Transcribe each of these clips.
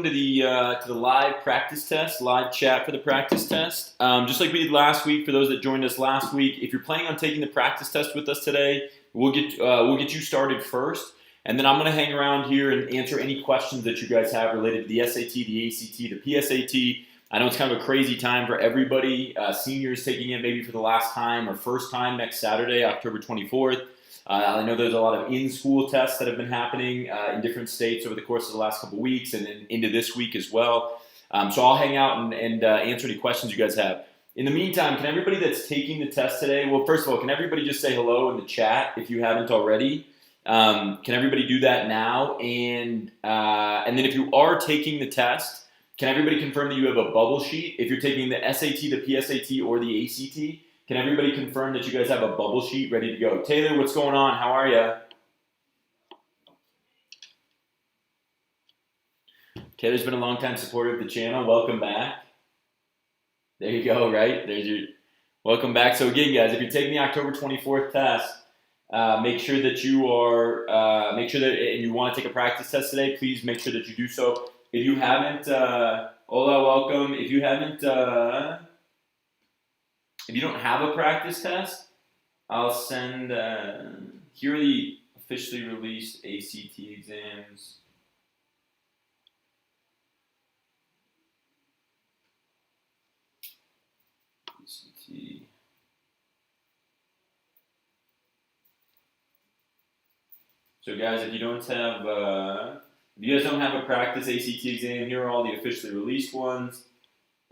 welcome to the live practice test, live chat for the practice test. Just like we did last week, for those that joined us last week, if you're planning on taking the practice test with us today, we'll get you started first, and then I'm going to hang around here and answer any questions that you guys have related to the SAT, the ACT, the PSAT. I know it's kind of a crazy time for everybody. Seniors taking it maybe for the last time or first time next Saturday, October 24th. I know there's a lot of in-school tests that have been happening in different states over the course of the last couple of weeks and then into this week as well. So I'll hang out and answer any questions you guys have. In the meantime, can everybody that's taking the test today, well, first of all, can everybody just say hello in the chat if you haven't already? Can everybody do that now? And then if you are taking the test, can everybody confirm that you have a bubble sheet? If you're taking the SAT, the PSAT, or the ACT, can everybody confirm that you guys have a bubble sheet ready to go? Taylor, what's going on? How are you? Taylor's been a long-time supporter of the channel. Welcome back. There you go, right? There's your welcome back. So again, guys, if you're taking the October 24th test, make sure that you are, and you want to take a practice test today, please make sure that you do so. If you haven't, Ola, welcome. If you don't have a practice test, I'll send, here are the officially released ACT exams. ACT. So guys, if you guys don't have a practice ACT exam, here are all the officially released ones.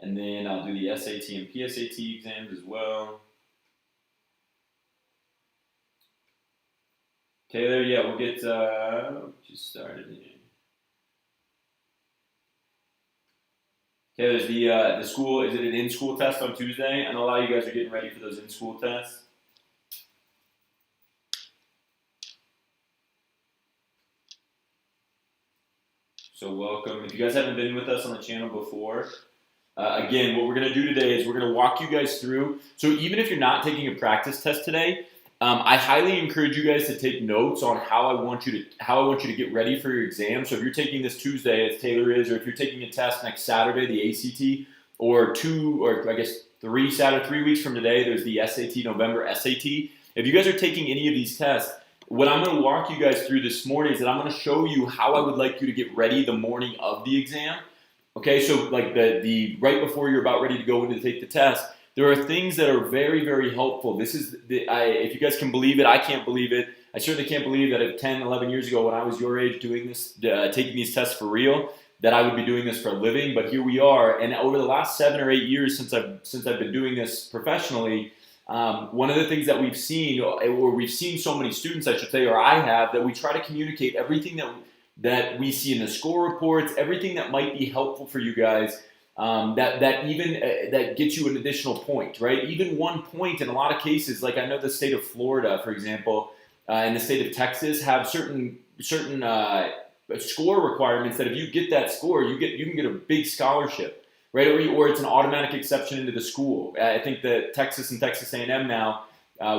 And then I'll do the SAT and PSAT exams as well. Taylor, yeah, we'll get just started here. Taylor's the school, is it an in-school test on Tuesday? I know a lot of you guys are getting ready for those in-school tests. So welcome. If you guys haven't been with us on the channel before, again, what we're going to do today is we're going to walk you guys through. So even if you're not taking a practice test today, I highly encourage you guys to take notes on how I want you to get ready for your exam. So if you're taking this Tuesday, as Taylor is, or if you're taking a test next Saturday, the ACT, or 3 weeks from today, there's the SAT, November SAT. If you guys are taking any of these tests, what I'm going to walk you guys through this morning is that I'm going to show you how I would like you to get ready the morning of the exam. Okay, so like the right before you're about ready to go in to take the test, there are things that are very, very helpful. This is, if you guys can believe it, I can't believe it. I certainly can't believe that 10, 11 years ago when I was your age doing this, taking these tests for real, that I would be doing this for a living, but here we are. And over the last 7 or 8 years since I've been doing this professionally, one of the things that we've seen, or we've seen so many students, I should say, or I have, that we try to communicate everything that we see in the score reports, everything that might be helpful for you guys, that gets you an additional point, right? Even 1 point in a lot of cases, like I know the state of Florida, for example, and the state of Texas have certain score requirements that if you get that score, you can get a big scholarship. Right, or it's an automatic exception into the school. I think that Texas and Texas A&M now,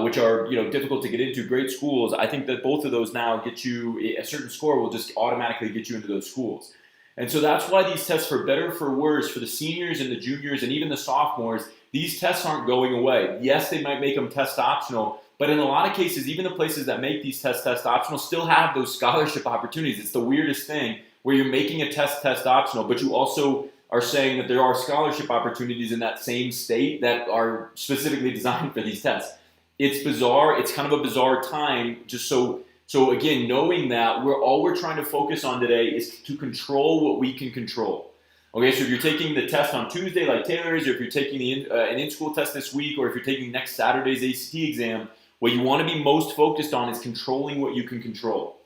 which are difficult to get into, great schools. I think that both of those now get you a certain score will just automatically get you into those schools. And so that's why these tests, for better or for worse, for the seniors and the juniors and even the sophomores, these tests aren't going away. Yes, they might make them test optional, but in a lot of cases, even the places that make these tests test optional still have those scholarship opportunities. It's the weirdest thing where you're making a test optional, but you also are saying that there are scholarship opportunities in that same state that are specifically designed for these tests. It's bizarre. It's kind of a bizarre time. Just so again, knowing that all we're trying to focus on today is to control what we can control. Okay, so if you're taking the test on Tuesday like Taylor is, or if you're taking an in-school test this week, or if you're taking next Saturday's ACT exam, what you want to be most focused on is controlling what you can control.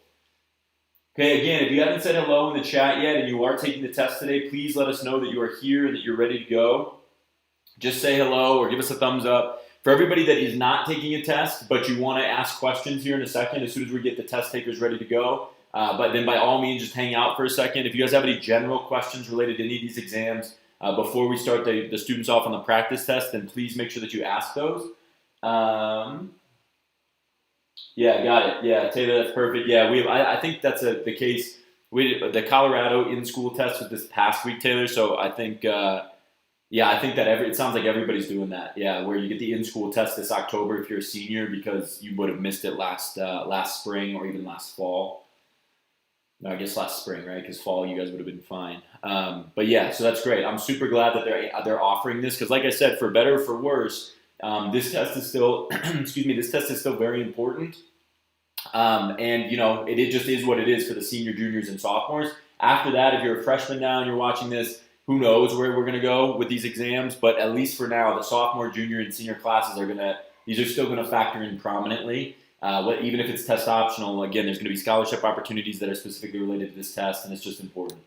Okay, again, if you haven't said hello in the chat yet and you are taking the test today, please let us know that you are here and that you're ready to go. Just say hello or give us a thumbs up. For everybody that is not taking a test, but you want to ask questions here in a second, as soon as we get the test takers ready to go, but then by all means, just hang out for a second. If you guys have any general questions related to any of these exams before we start the students off on the practice test, then please make sure that you ask those. Yeah, got it. Yeah, Taylor, that's perfect. Yeah, I think that's the case The Colorado in-school test was this past week, Taylor. So I think, I think that it sounds like everybody's doing that. Yeah, where you get the in-school test this October if you're a senior because you would have missed it last spring or even last fall. No, I guess last spring, right? Because fall you guys would have been fine. But yeah, so that's great. I'm super glad that they're offering this because, like I said, for better or for worse, this test is still this test is still very important. And it just is what it is for the senior, juniors, and sophomores. After that, if you're a freshman now and you're watching this, who knows where we're going to go with these exams? But at least for now, the sophomore, junior, and senior classes these are still going to factor in prominently. Even if it's test optional, again, there's going to be scholarship opportunities that are specifically related to this test, and it's just important.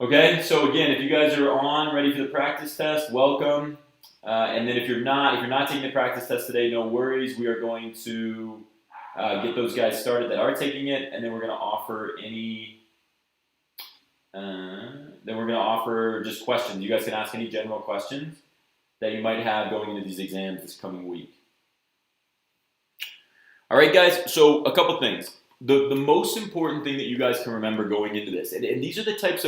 Okay, so again, if you guys are ready for the practice test, welcome. And then if you're not taking the practice test today, no worries. We are going to get those guys started that are taking it, and then we're going to offer just questions. You guys can ask any general questions that you might have going into these exams this coming week. All right, guys, so a couple things. The most important thing that you guys can remember going into this, and these are the types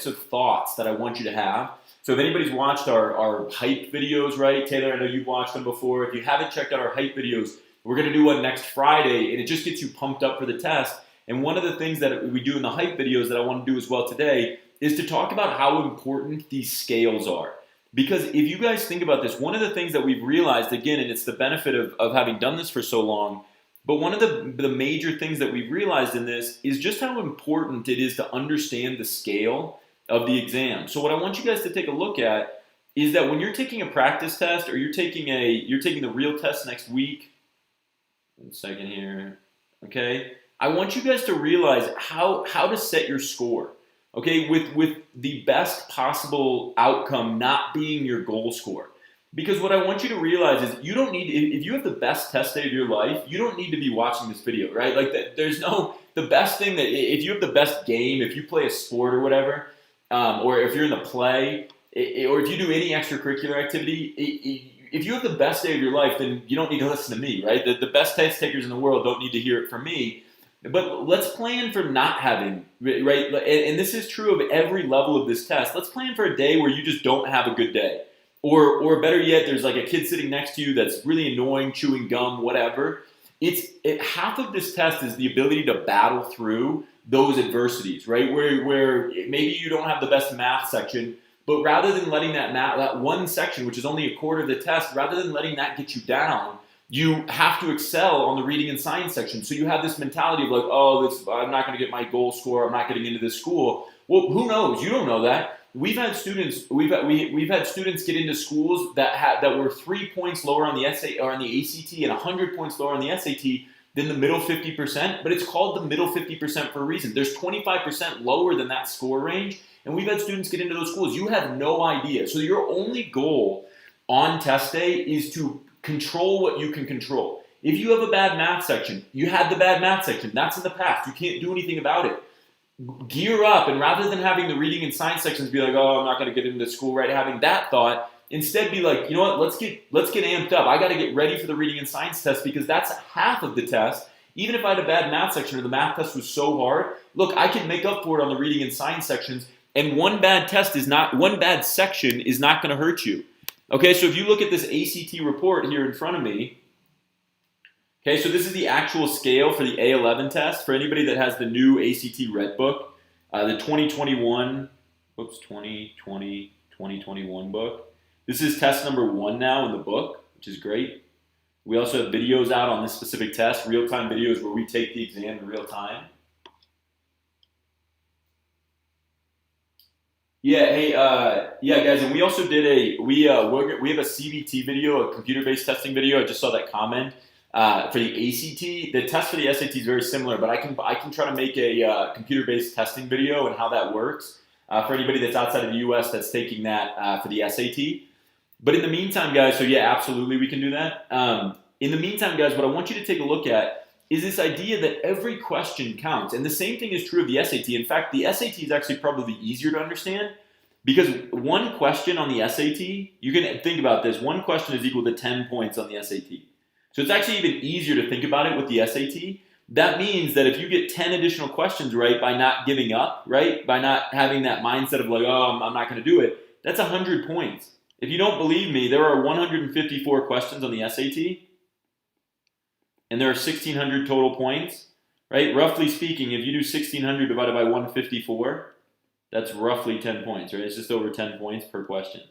of thoughts that I want you to have. So if anybody's watched our hype videos, right? Taylor, I know you've watched them before. If you haven't checked out our hype videos, we're going to do one next Friday, and it just gets you pumped up for the test. And one of the things that we do in the hype videos that I want to do as well today is to talk about how important these scales are. Because if you guys think about this, one of the things that we've realized, again, and it's the benefit of having done this for so long, but one of the major things that we've realized in this is just how important it is to understand the scale of the exam. So what I want you guys to take a look at is that when you're taking a practice test or you're taking the real test next week, 1 second here, okay? I want you guys to realize how to set your score. Okay, with the best possible outcome not being your goal score. Because what I want you to realize is you don't need, if you have the best test day of your life, you don't need to be watching this video, right? Like the best thing that, if you have the best game, if you play a sport or whatever, or if you're in the play, or if you do any extracurricular activity, if you have the best day of your life, then you don't need to listen to me, right? The best test takers in the world don't need to hear it from me. But let's plan for not having, right? And this is true of every level of this test. Let's plan for a day where you just don't have a good day. Or better yet, there's like a kid sitting next to you that's really annoying, chewing gum, whatever. Half of this test is the ability to battle through those adversities, right? Where maybe you don't have the best math section, but rather than letting that one section, which is only a quarter of the test, rather than letting that get you down, you have to excel on the reading and science section. So you have this mentality of like, I'm not going to get my goal score. I'm not getting into this school. Well, who knows? You don't know that. We've had students get into schools that were 3 points lower on the SAT or on the ACT and 100 points lower on the SAT than the middle 50%. But it's called the middle 50% for a reason. There's 25% lower than that score range, and we've had students get into those schools. You have no idea. So your only goal on test day is to control what you can control. If you have a bad math section, you had the bad math section. That's in the past. You can't do anything about it. Gear up, and rather than having the reading and science sections be like, I'm not going to get into school, right? Having that thought, instead be like, you know what? Let's get amped up. I got to get ready for the reading and science test because that's half of the test. Even if I had a bad math section or the math test was so hard, look, I can make up for it on the reading and science sections. And one bad section is not going to hurt you. Okay, so if you look at this ACT report here in front of me, okay, so this is the actual scale for the A11 test. For anybody that has the new ACT Red Book, the 2021 book. This is test number 1 now in the book, which is great. We also have videos out on this specific test, real-time videos where we take the exam in real time. Yeah, hey, guys, and we also did we have a CBT video, a computer-based testing video. I just saw that comment for the ACT. The test for the SAT is very similar, but I can try to make a computer-based testing video and how that works for anybody that's outside of the U.S. that's taking that for the SAT. But in the meantime, guys, so yeah, absolutely, we can do that. In the meantime, guys, what I want you to take a look at is this idea that every question counts. And the same thing is true of the SAT. In fact, the SAT is actually probably easier to understand because one question on the SAT, you can think about this, one question is equal to 10 points on the SAT. So it's actually even easier to think about it with the SAT. That means that if you get 10 additional questions right by not giving up, right, by not having that mindset of like, oh, I'm not going to do it, that's 100 points. If you don't believe me, there are 154 questions on the SAT, and there are 1,600 total points, right? Roughly speaking, if you do 1,600 divided by 154, that's roughly 10 points, right? It's just over 10 points per question.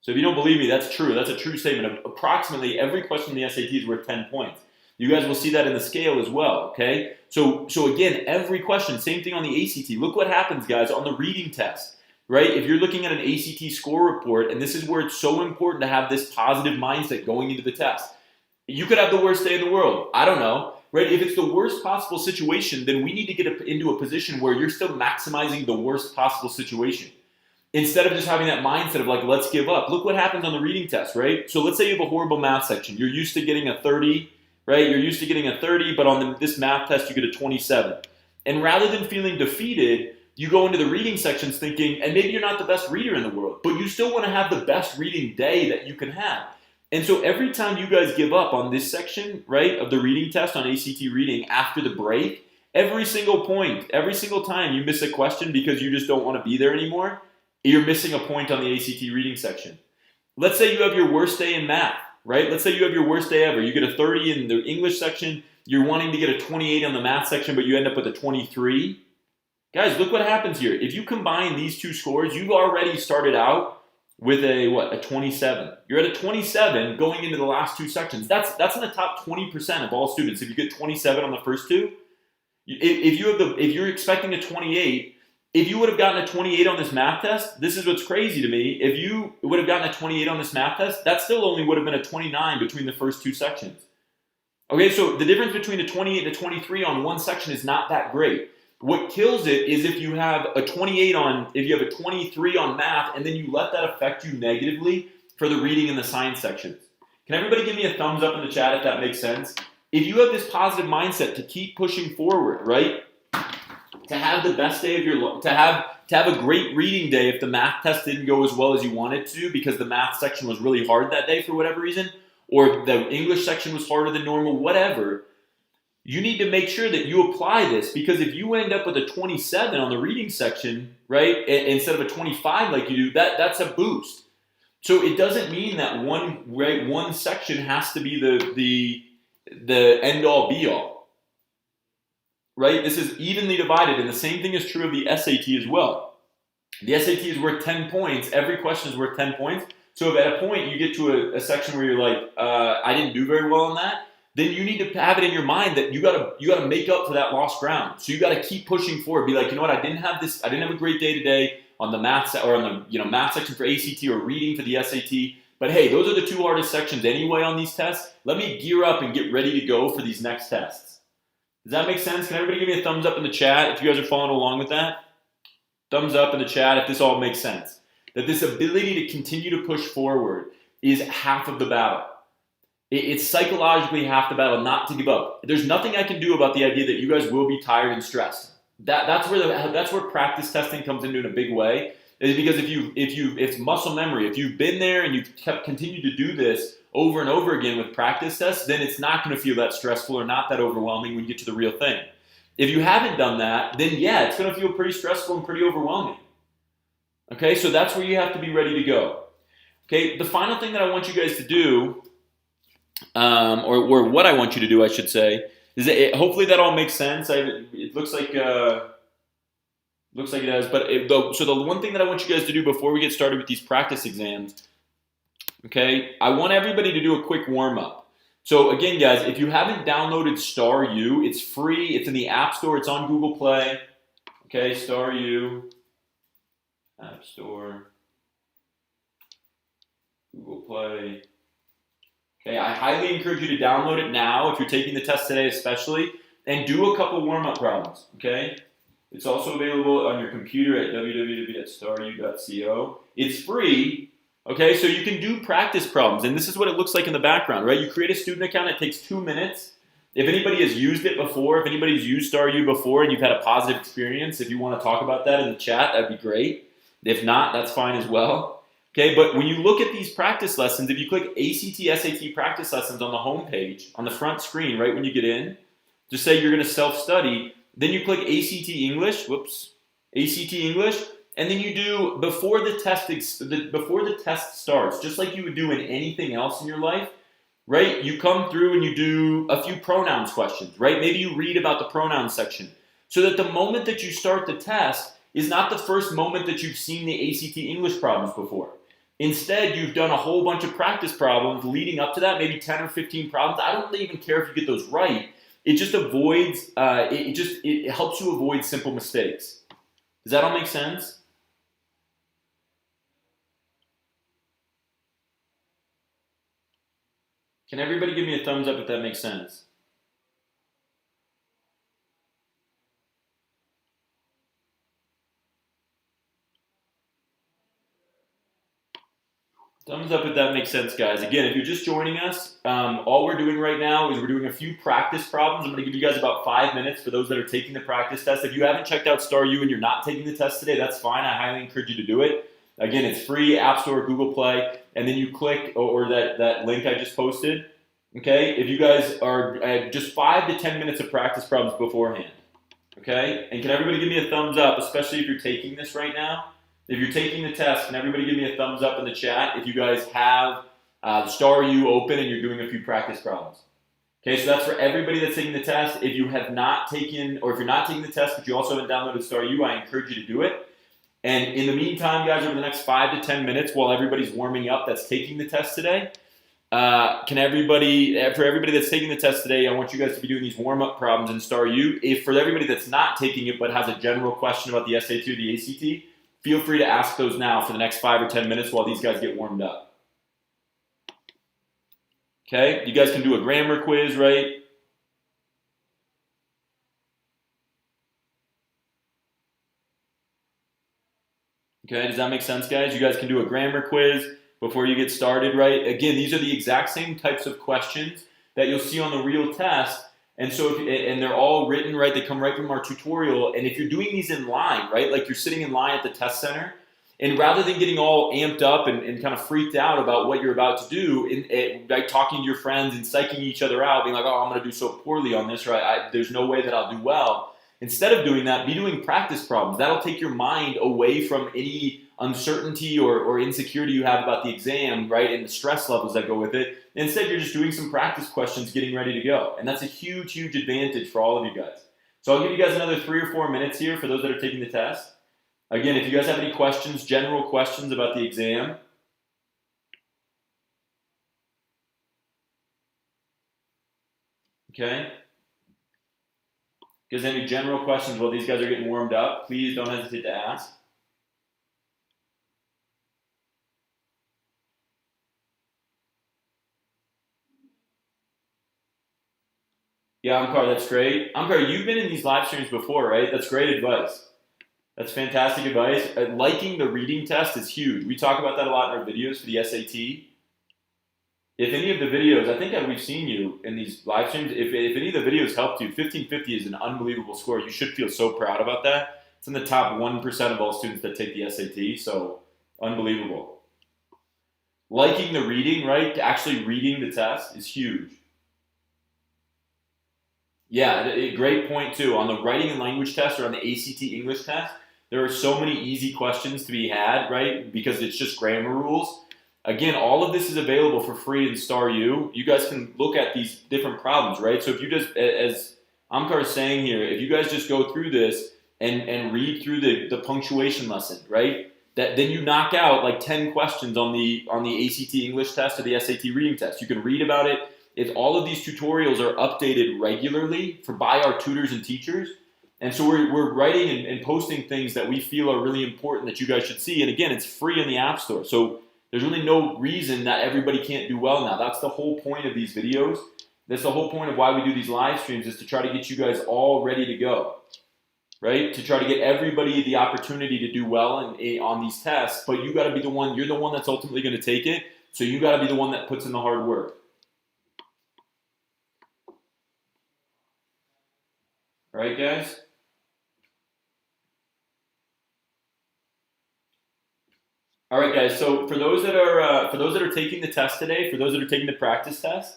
So if you don't believe me, that's true. That's a true statement. Approximately every question in the SAT is worth 10 points. You guys will see that in the scale as well, okay? So again, every question, same thing on the ACT. Look what happens, guys, on the reading test, right? If you're looking at an ACT score report, and this is where it's so important to have this positive mindset going into the test. You could have the worst day in the world. I don't know, right? If it's the worst possible situation, then we need to get into a position where you're still maximizing the worst possible situation. Instead of just having that mindset of like, let's give up. Look what happens on the reading test, right? So let's say you have a horrible math section. You're used to getting a 30, right? You're used to getting a 30, but on this math test, you get a 27. And rather than feeling defeated, you go into the reading sections thinking, and maybe you're not the best reader in the world, but you still want to have the best reading day that you can have. And so every time you guys give up on this section, right, of the reading test on ACT reading after the break, every single point, every single time you miss a question because you just don't want to be there anymore, you're missing a point on the ACT reading section. Let's say you have your worst day in math, right? Let's say you have your worst day ever. You get a 30 in the English section. You're wanting to get a 28 on the math section, but you end up with a 23. Guys, look what happens here. If you combine these two scores, you've already started out with a 27. You're at a 27 going into the last two sections. That's in the top 20% of all students. If you get 27 on the first two, if you're expecting a 28, if you would have gotten a 28 on this math test, this is what's crazy to me. If you would have gotten a 28 on this math test, that still only would have been a 29 between the first two sections. Okay, so the difference between a 28 and a 23 on one section is not that great. What kills it is if you have a 28 if you have a 23 on math, and then you let that affect you negatively for the reading and the science sections. Can everybody give me a thumbs up in the chat if that makes sense? If you have this positive mindset to keep pushing forward, right? To have the best day of your life, to have a great reading day if the math test didn't go as well as you wanted to because the math section was really hard that day for whatever reason, or the English section was harder than normal, whatever. You need to make sure that you apply this, because if you end up with a 27 on the reading section, right, instead of a 25 like you do, that's a boost. So it doesn't mean that one section has to be the end all be all, right? This is evenly divided, and the same thing is true of the SAT as well. The SAT is worth 10 points. Every question is worth 10 points. So if at a point you get to a section where you're like, I didn't do very well on that, then you need to have it in your mind that you gotta make up for that lost ground. So you gotta keep pushing forward. Be like, you know what, I didn't have a great day today on the math or on the math section for ACT or reading for the SAT. But hey, those are the two hardest sections anyway on these tests. Let me gear up and get ready to go for these next tests. Does that make sense? Can everybody give me a thumbs up in the chat if you guys are following along with that? Thumbs up in the chat if this all makes sense. That this ability to continue to push forward is half of the battle. It's psychologically half the battle not to give up. There's nothing I can do about the idea that you guys will be tired and stressed. That's where practice testing comes into in a big way. Is because it's muscle memory. If you've been there and you've continued to do this over and over again with practice tests, then it's not going to feel that stressful or not that overwhelming when you get to the real thing. If you haven't done that, then yeah, it's going to feel pretty stressful and pretty overwhelming. Okay, so that's where you have to be ready to go. Okay, the final thing that I want you guys to do, or what I want you to do, I should say, is that hopefully that all makes sense. It looks like it does. But so the one thing that I want you guys to do before we get started with these practice exams, okay, I want everybody to do a quick warm up. So again, guys, if you haven't downloaded Star U, it's free. It's in the App Store. It's on Google Play. Okay, Star U, App Store, Google Play. Okay, I highly encourage you to download it now if you're taking the test today especially, and do a couple warm-up problems, okay? It's also available on your computer at www.staru.co. It's free, okay? So you can do practice problems, and this is what it looks like in the background, right? You create a student account, it takes 2 minutes. If anybody has used it before, if anybody's used StarU before and you've had a positive experience, if you want to talk about that in the chat, that'd be great. If not, that's fine as well. Okay, but when you look at these practice lessons, if you click ACT, SAT practice lessons on the home page, on the front screen, right when you get in Just say you're going to self-study. Then you click ACT English. ACT English. And then you do, before the test starts, just like you would do in anything else in your life, right? You come through and you do a few pronouns questions, right? Maybe you read about the pronouns section so that the moment that you start the test is not the first moment that you've seen the ACT English problems before. Instead, you've done a whole bunch of practice problems leading up to that, maybe 10 or 15 problems. I don't even care if you get those right. It just avoids, it helps you avoid simple mistakes. Does that all make sense? Can everybody give me a thumbs up if that makes sense? Thumbs up if that makes sense, guys. Again, if you're just joining us, all we're doing right now is we're doing a few practice problems. I'm going to give you guys about 5 minutes for those that are taking the practice test. If you haven't checked out Star U and you're not taking the test today, that's fine. I highly encourage you to do it. Again, it's free, App Store, Google Play, and then you click or that link I just posted. Okay, if you guys are just 5 to 10 minutes of practice problems beforehand. Okay, and can everybody give me a thumbs up, especially if you're taking this right now? If you're taking the test, can everybody give me a thumbs up in the chat if you guys have Star U open and you're doing a few practice problems? Okay, so that's for everybody that's taking the test. If you have not taken, or if you're not taking the test, but you also haven't downloaded Star U, I encourage you to do it. And in the meantime, guys, over the next 5 to 10 minutes while everybody's warming up that's taking the test today, for everybody that's taking the test today, I want you guys to be doing these warm-up problems in Star U. If for everybody that's not taking it but has a general question about the SAT or the ACT, feel free to ask those now for the next 5 or 10 minutes while these guys get warmed up. Okay, you guys can do a grammar quiz, right? Okay, does that make sense, guys? You guys can do a grammar quiz before you get started, right? Again, these are the exact same types of questions that you'll see on the real test. And so, and they're all written, right? They come right from our tutorial. And if you're doing these in line, right? Like you're sitting in line at the test center, and rather than getting all amped up and kind of freaked out about what you're about to do, like talking to your friends and psyching each other out, being like, oh, I'm going to do so poorly on this, right? There's no way that I'll do well. Instead of doing that, be doing practice problems. That'll take your mind away from any uncertainty or insecurity you have about the exam, right? And the stress levels that go with it. Instead, you're just doing some practice questions, getting ready to go. And that's a huge, huge advantage for all of you guys. So I'll give you guys another 3 or 4 minutes here for those that are taking the test. Again, if you guys have any questions, general questions about the exam, okay? If there's any general questions while these guys are getting warmed up, please don't hesitate to ask. Yeah, Amkar, that's great. Amkar, you've been in these live streams before, right? That's great advice. That's fantastic advice. Liking the reading test is huge. We talk about that a lot in our videos for the SAT. If any of the videos, I think we've seen you in these live streams, if any of the videos helped you, 1550 is an unbelievable score. You should feel so proud about that. It's in the top 1% of all students that take the SAT, so unbelievable. Liking the reading, right? Actually reading the test is huge. Yeah, great point too. On the writing and language test or on the ACT English test, there are so many easy questions to be had, right? Because it's just grammar rules. Again, all of this is available for free in Star U. You guys can look at these different problems, right? So if you just, as Amkar is saying here, if you guys just go through this and read through the punctuation lesson, right? Then you knock out like 10 questions on the ACT English test or the SAT reading test. You can read about it. All of these tutorials are updated regularly by our tutors and teachers. And so we're writing and posting things that we feel are really important that you guys should see. And again, it's free in the App Store. So there's really no reason that everybody can't do well now. That's the whole point of these videos. That's the whole point of why we do these live streams, is to try to get you guys all ready to go, right? To try to get everybody the opportunity to do well on these tests. But you got to be the one, you're the one that's ultimately going to take it. So you got to be the one that puts in the hard work. All right, guys? All right, guys. So for those that are taking the test today, for those that are taking the practice test,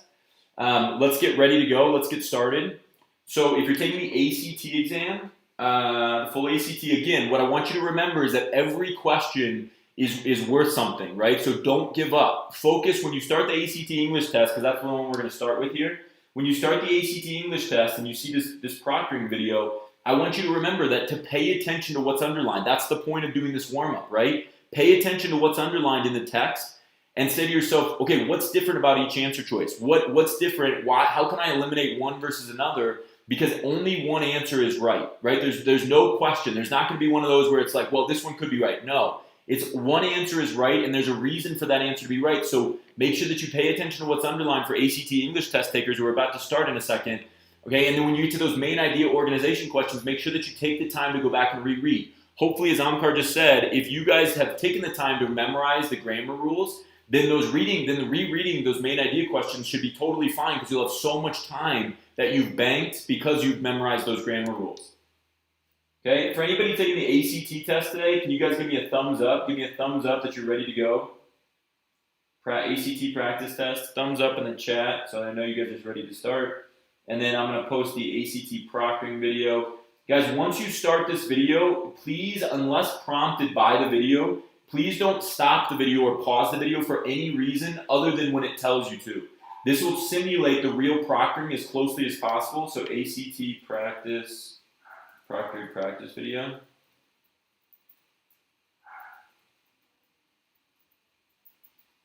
let's get ready to go. Let's get started. So if you're taking the ACT exam, the full ACT, again, what I want you to remember is that every question is worth something, right? So don't give up. Focus when you start the ACT English test, because that's the one we're going to start with here. When you start the ACT English test and you see this proctoring video, I want you to remember that to pay attention to what's underlined. That's the point of doing this warm-up, right? Pay attention to what's underlined in the text and say to yourself, okay, what's different about each answer choice? What's different? Why? How can I eliminate one versus another? Because only one answer is right? There's no question. There's not going to be one of those where it's like, well, this one could be right. No, it's one answer is right, and there's a reason for that answer to be right. So make sure that you pay attention to what's underlined for ACT English test takers who are about to start in a second. Okay, and then when you get to those main idea organization questions, make sure that you take the time to go back and reread. Hopefully, as Amkar just said, if you guys have taken the time to memorize the grammar rules, then rereading those main idea questions should be totally fine because you'll have so much time that you've banked because you've memorized those grammar rules. Okay, for anybody taking the ACT test today, can you guys give me a thumbs up? Give me a thumbs up that you're ready to go. ACT practice test, thumbs up in the chat so I know you guys are ready to start. And then I'm going to post the ACT proctoring video. Guys, once you start this video, please, unless prompted by the video, please don't stop the video or pause the video for any reason other than when it tells you to. This will simulate the real proctoring as closely as possible. So ACT practice, proctoring practice video.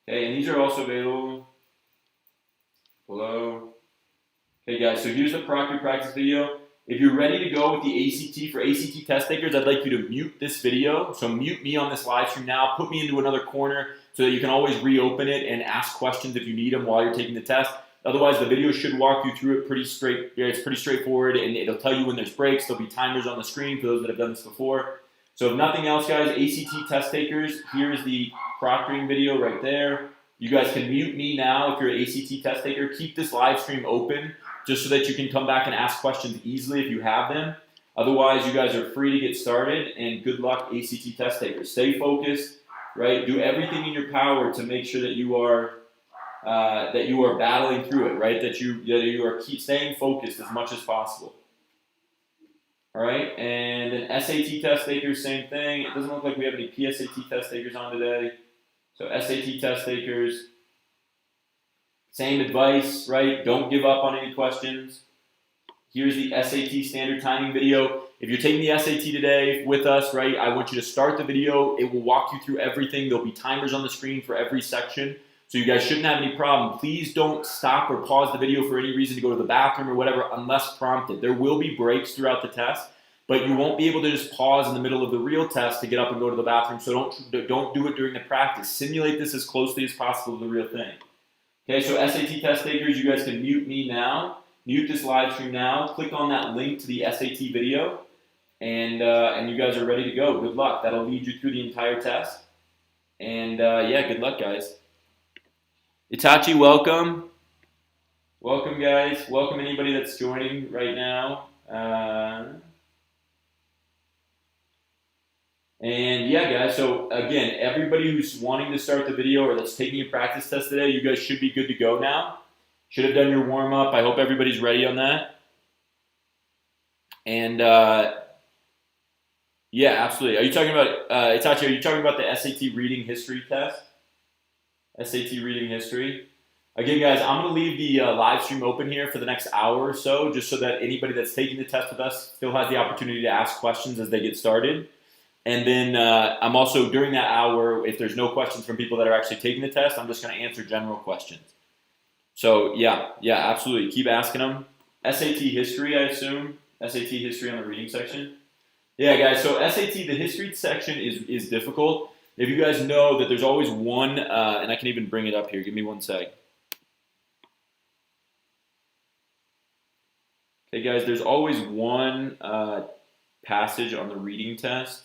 Okay, and these are also available below. Okay guys, so here's the proctoring practice video. If you're ready to go with the ACT for ACT test takers, I'd like you to mute this video. So mute me on this live stream now, put me into another corner so that you can always reopen it and ask questions if you need them while you're taking the test. Otherwise, the video should walk you through it pretty straight. It's pretty straightforward, and it'll tell you when there's breaks. There'll be timers on the screen for those that have done this before. So if nothing else, guys, ACT test takers, here's the proctoring video right there. You guys can mute me now if you're an ACT test taker. Keep this live stream open just so that you can come back and ask questions easily if you have them. Otherwise, you guys are free to get started, and good luck, ACT test takers. Stay focused, right? Do everything in your power to make sure that you are battling through it, right? That you are staying focused as much as possible. All right, and then SAT test takers, same thing. It doesn't look like we have any PSAT test takers on today. So SAT test takers, same advice, right? Don't give up on any questions. Here's the SAT standard timing video. If you're taking the SAT today with us, right, I want you to start the video. It will walk you through everything. There'll be timers on the screen for every section. So you guys shouldn't have any problem. Please don't stop or pause the video for any reason to go to the bathroom or whatever unless prompted. There will be breaks throughout the test, but you won't be able to just pause in the middle of the real test to get up and go to the bathroom. So don't do it during the practice. Simulate this as closely as possible to the real thing. Okay, so SAT test takers, you guys can mute me now. Mute this live stream now. Click on that link to the SAT video, and you guys are ready to go. Good luck. That'll lead you through the entire test. And yeah, good luck, guys. Itachi, welcome. Welcome, guys. Welcome anybody that's joining right now. And yeah, guys, so again, everybody who's wanting to start the video or that's taking a practice test today, you guys should be good to go now. Should have done your warm-up. I hope everybody's ready on that. And yeah, absolutely. Are you talking about, Itachi, are you talking about the SAT reading history test? SAT reading history. Again, guys, I'm going to leave the live stream open here for the next hour or so, just so that anybody that's taking the test with us still has the opportunity to ask questions as they get started. And then I'm also, during that hour, if there's no questions from people that are actually taking the test, I'm just going to answer general questions. So, yeah, absolutely. Keep asking them. SAT history, I assume. SAT history on the reading section. Yeah, guys, so SAT, the history section is difficult. If you guys know that there's always one, and I can even bring it up here. Give me one sec. Okay, guys, there's always one passage on the reading test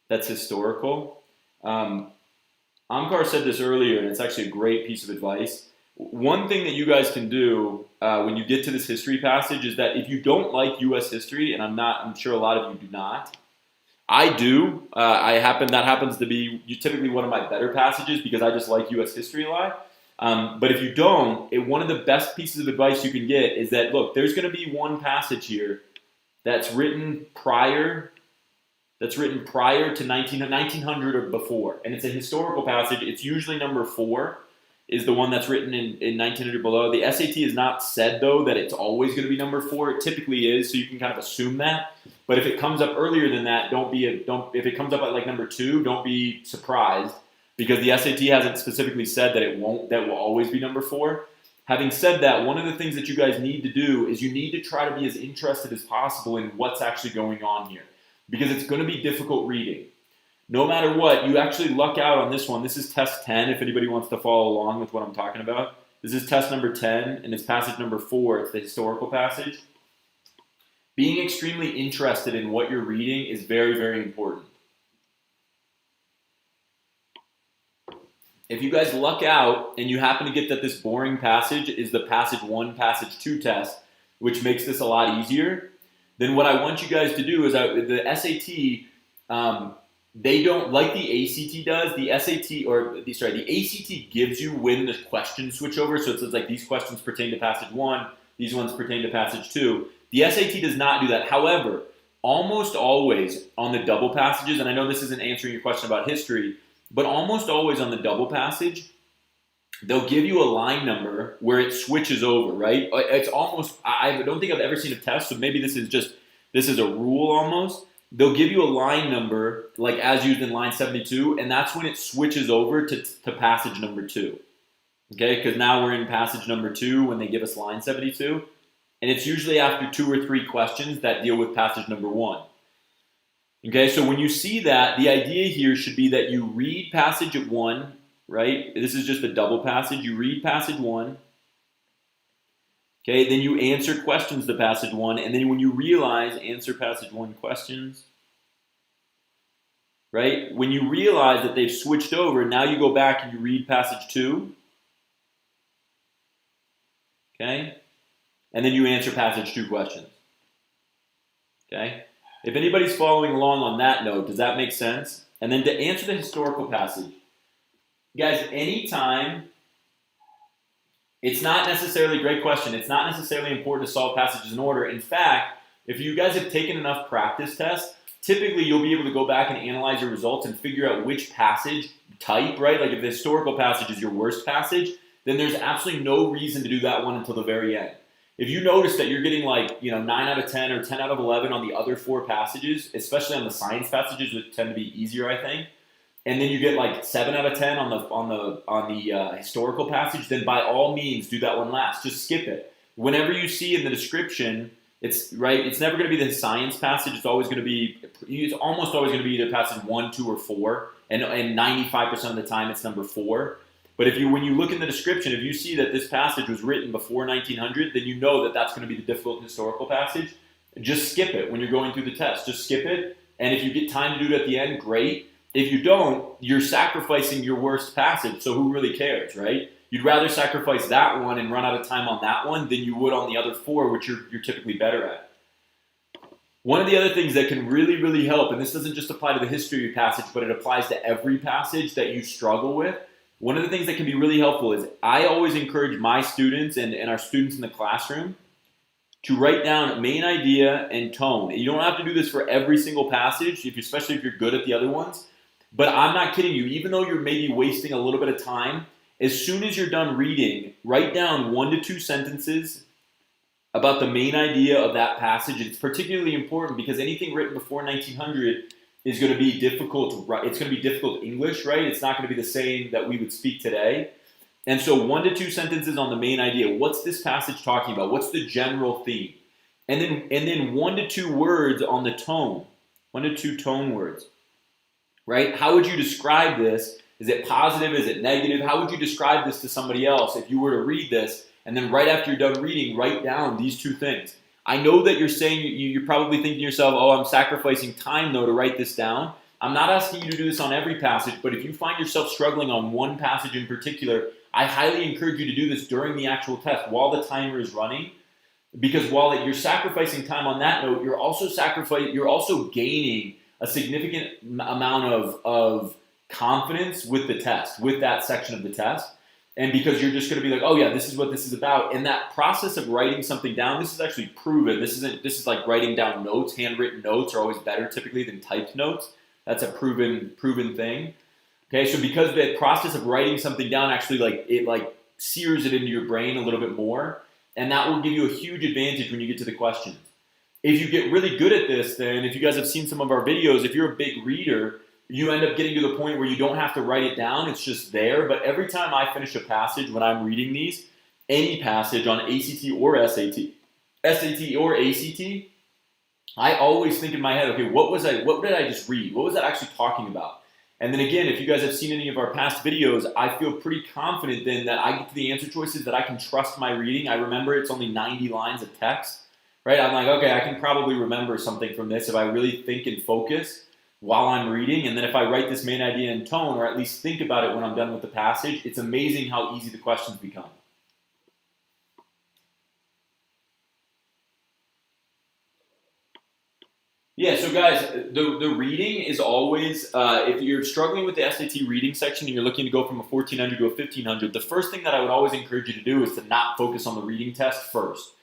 that's historical. Amkar said this earlier, and it's actually a great piece of advice. One thing that you guys can do when you get to this history passage is that if you don't like U.S. history, and I'm sure a lot of you do not, I do. That happens to be typically one of my better passages because I just like U.S. history a lot. But if you don't, one of the best pieces of advice you can get is that, look, there's going to be one passage here that's written prior to 1900 or before. And it's a historical passage. It's usually number 4 is the one that's written in 1900 below. The SAT has not said, though, that it's always going to be number 4. It typically is, so you can kind of assume that. But if it comes up earlier than that, if it comes up at like number 2, don't be surprised, because the SAT hasn't specifically said that that will always be number 4. Having said that, one of the things that you guys need to do is you need to try to be as interested as possible in what's actually going on here, because it's going to be difficult reading. No matter what, you actually luck out on this one. This is test 10, if anybody wants to follow along with what I'm talking about. This is test number 10, and it's passage number 4. It's the historical passage. Being extremely interested in what you're reading is very, very important. If you guys luck out and you happen to get that this boring passage is the passage 1, passage 2 test, which makes this a lot easier, then what I want you guys to do is the SAT, they don't, like the ACT does, the ACT gives you when the questions switch over. So it says like these questions pertain to passage 1, these ones pertain to passage 2. The SAT does not do that. However, almost always on the double passages, and I know this isn't answering your question about history, but almost always on the double passage, they'll give you a line number where it switches over, right? It's almost, I don't think I've ever seen a test, so maybe this is a rule almost. They'll give you a line number, like as used in line 72, and that's when it switches over to passage number 2. Okay, because now we're in passage number 2 when they give us line 72, and it's usually after 2 or 3 questions that deal with passage number 1. Okay, so when you see that, the idea here should be that you read passage 1, right? This is just a double passage. You read passage 1. Okay, then you answer questions to passage 1, and then when you realize, answer passage 1 questions. Right? When you realize that they've switched over, now you go back and you read passage 2. Okay? And then you answer passage 2 questions. Okay? If anybody's following along on that note, does that make sense? And then to answer the historical passage, guys, anytime, it's not necessarily, great question, it's not necessarily important to solve passages in order. In fact, if you guys have taken enough practice tests, typically you'll be able to go back and analyze your results and figure out which passage type, right? Like if the historical passage is your worst passage, then there's absolutely no reason to do that one until the very end. If you notice that you're getting 9 out of 10 or 10 out of 11 on the other 4 passages, especially on the science passages, which tend to be easier, I think, and then you get 7 out of 10 on the historical passage, then by all means do that one last. Just skip it. Whenever you see in the description, it's never going to be the science passage. It's almost always going to be either passage 1, 2, or 4, and 95% of the time it's number 4. But when you look in the description, if you see that this passage was written before 1900, then you know that that's going to be the difficult historical passage. Just skip it when you're going through the test. Just skip it, and if you get time to do it at the end, great. If you don't, you're sacrificing your worst passage, so who really cares, right? You'd rather sacrifice that one and run out of time on that one than you would on the other 4, which you're typically better at. One of the other things that can really, really help, and this doesn't just apply to the history passage, but it applies to every passage that you struggle with. One of the things that can be really helpful is I always encourage my students and our students in the classroom to write down main idea and tone. You don't have to do this for every single passage, especially if you're good at the other ones. But I'm not kidding you. Even though you're maybe wasting a little bit of time, as soon as you're done reading, write down 1 to 2 sentences about the main idea of that passage. It's particularly important because anything written before 1900 is going to be difficult to write. It's going to be difficult English, right? It's not going to be the same that we would speak today. And so 1 to 2 sentences on the main idea. What's this passage talking about? What's the general theme? And then 1 to 2 words on the tone. 1 to 2 tone words, right? How would you describe this? Is it positive? Is it negative? How would you describe this to somebody else if you were to read this? And then right after you're done reading, write down these 2 things. I know that you're saying, you're probably thinking to yourself, oh, I'm sacrificing time, though, to write this down. I'm not asking you to do this on every passage, but if you find yourself struggling on one passage in particular, I highly encourage you to do this during the actual test while the timer is running, because while you're sacrificing time on that note, you're also gaining a significant amount of confidence with the test, with that section of the test. And because you're just going to be like, oh yeah, this is what this is about. And that process of writing something down, this is actually proven. This is like writing down notes. Handwritten notes are always better typically than typed notes. That's a proven thing. Okay, so because the process of writing something down actually like sears it into your brain a little bit more, and that will give you a huge advantage when you get to the questions. If you get really good at this, then if you guys have seen some of our videos, if you're a big reader, you end up getting to the point where you don't have to write it down, it's just there. But every time I finish a passage when I'm reading these, any passage on ACT or SAT or ACT, I always think in my head, okay, what did I just read? What was that actually talking about? And then again, if you guys have seen any of our past videos, I feel pretty confident then that I get to the answer choices, that I can trust my reading. I remember it's only 90 lines of text, right? I'm like, okay, I can probably remember something from this if I really think and focus while I'm reading. And then if I write this main idea in tone, or at least think about it when I'm done with the passage, it's amazing how easy the questions become. Yeah, so guys, the reading is always, if you're struggling with the SAT reading section and you're looking to go from a 1400 to a 1500, the first thing that I would always encourage you to do is to not focus on the reading test first.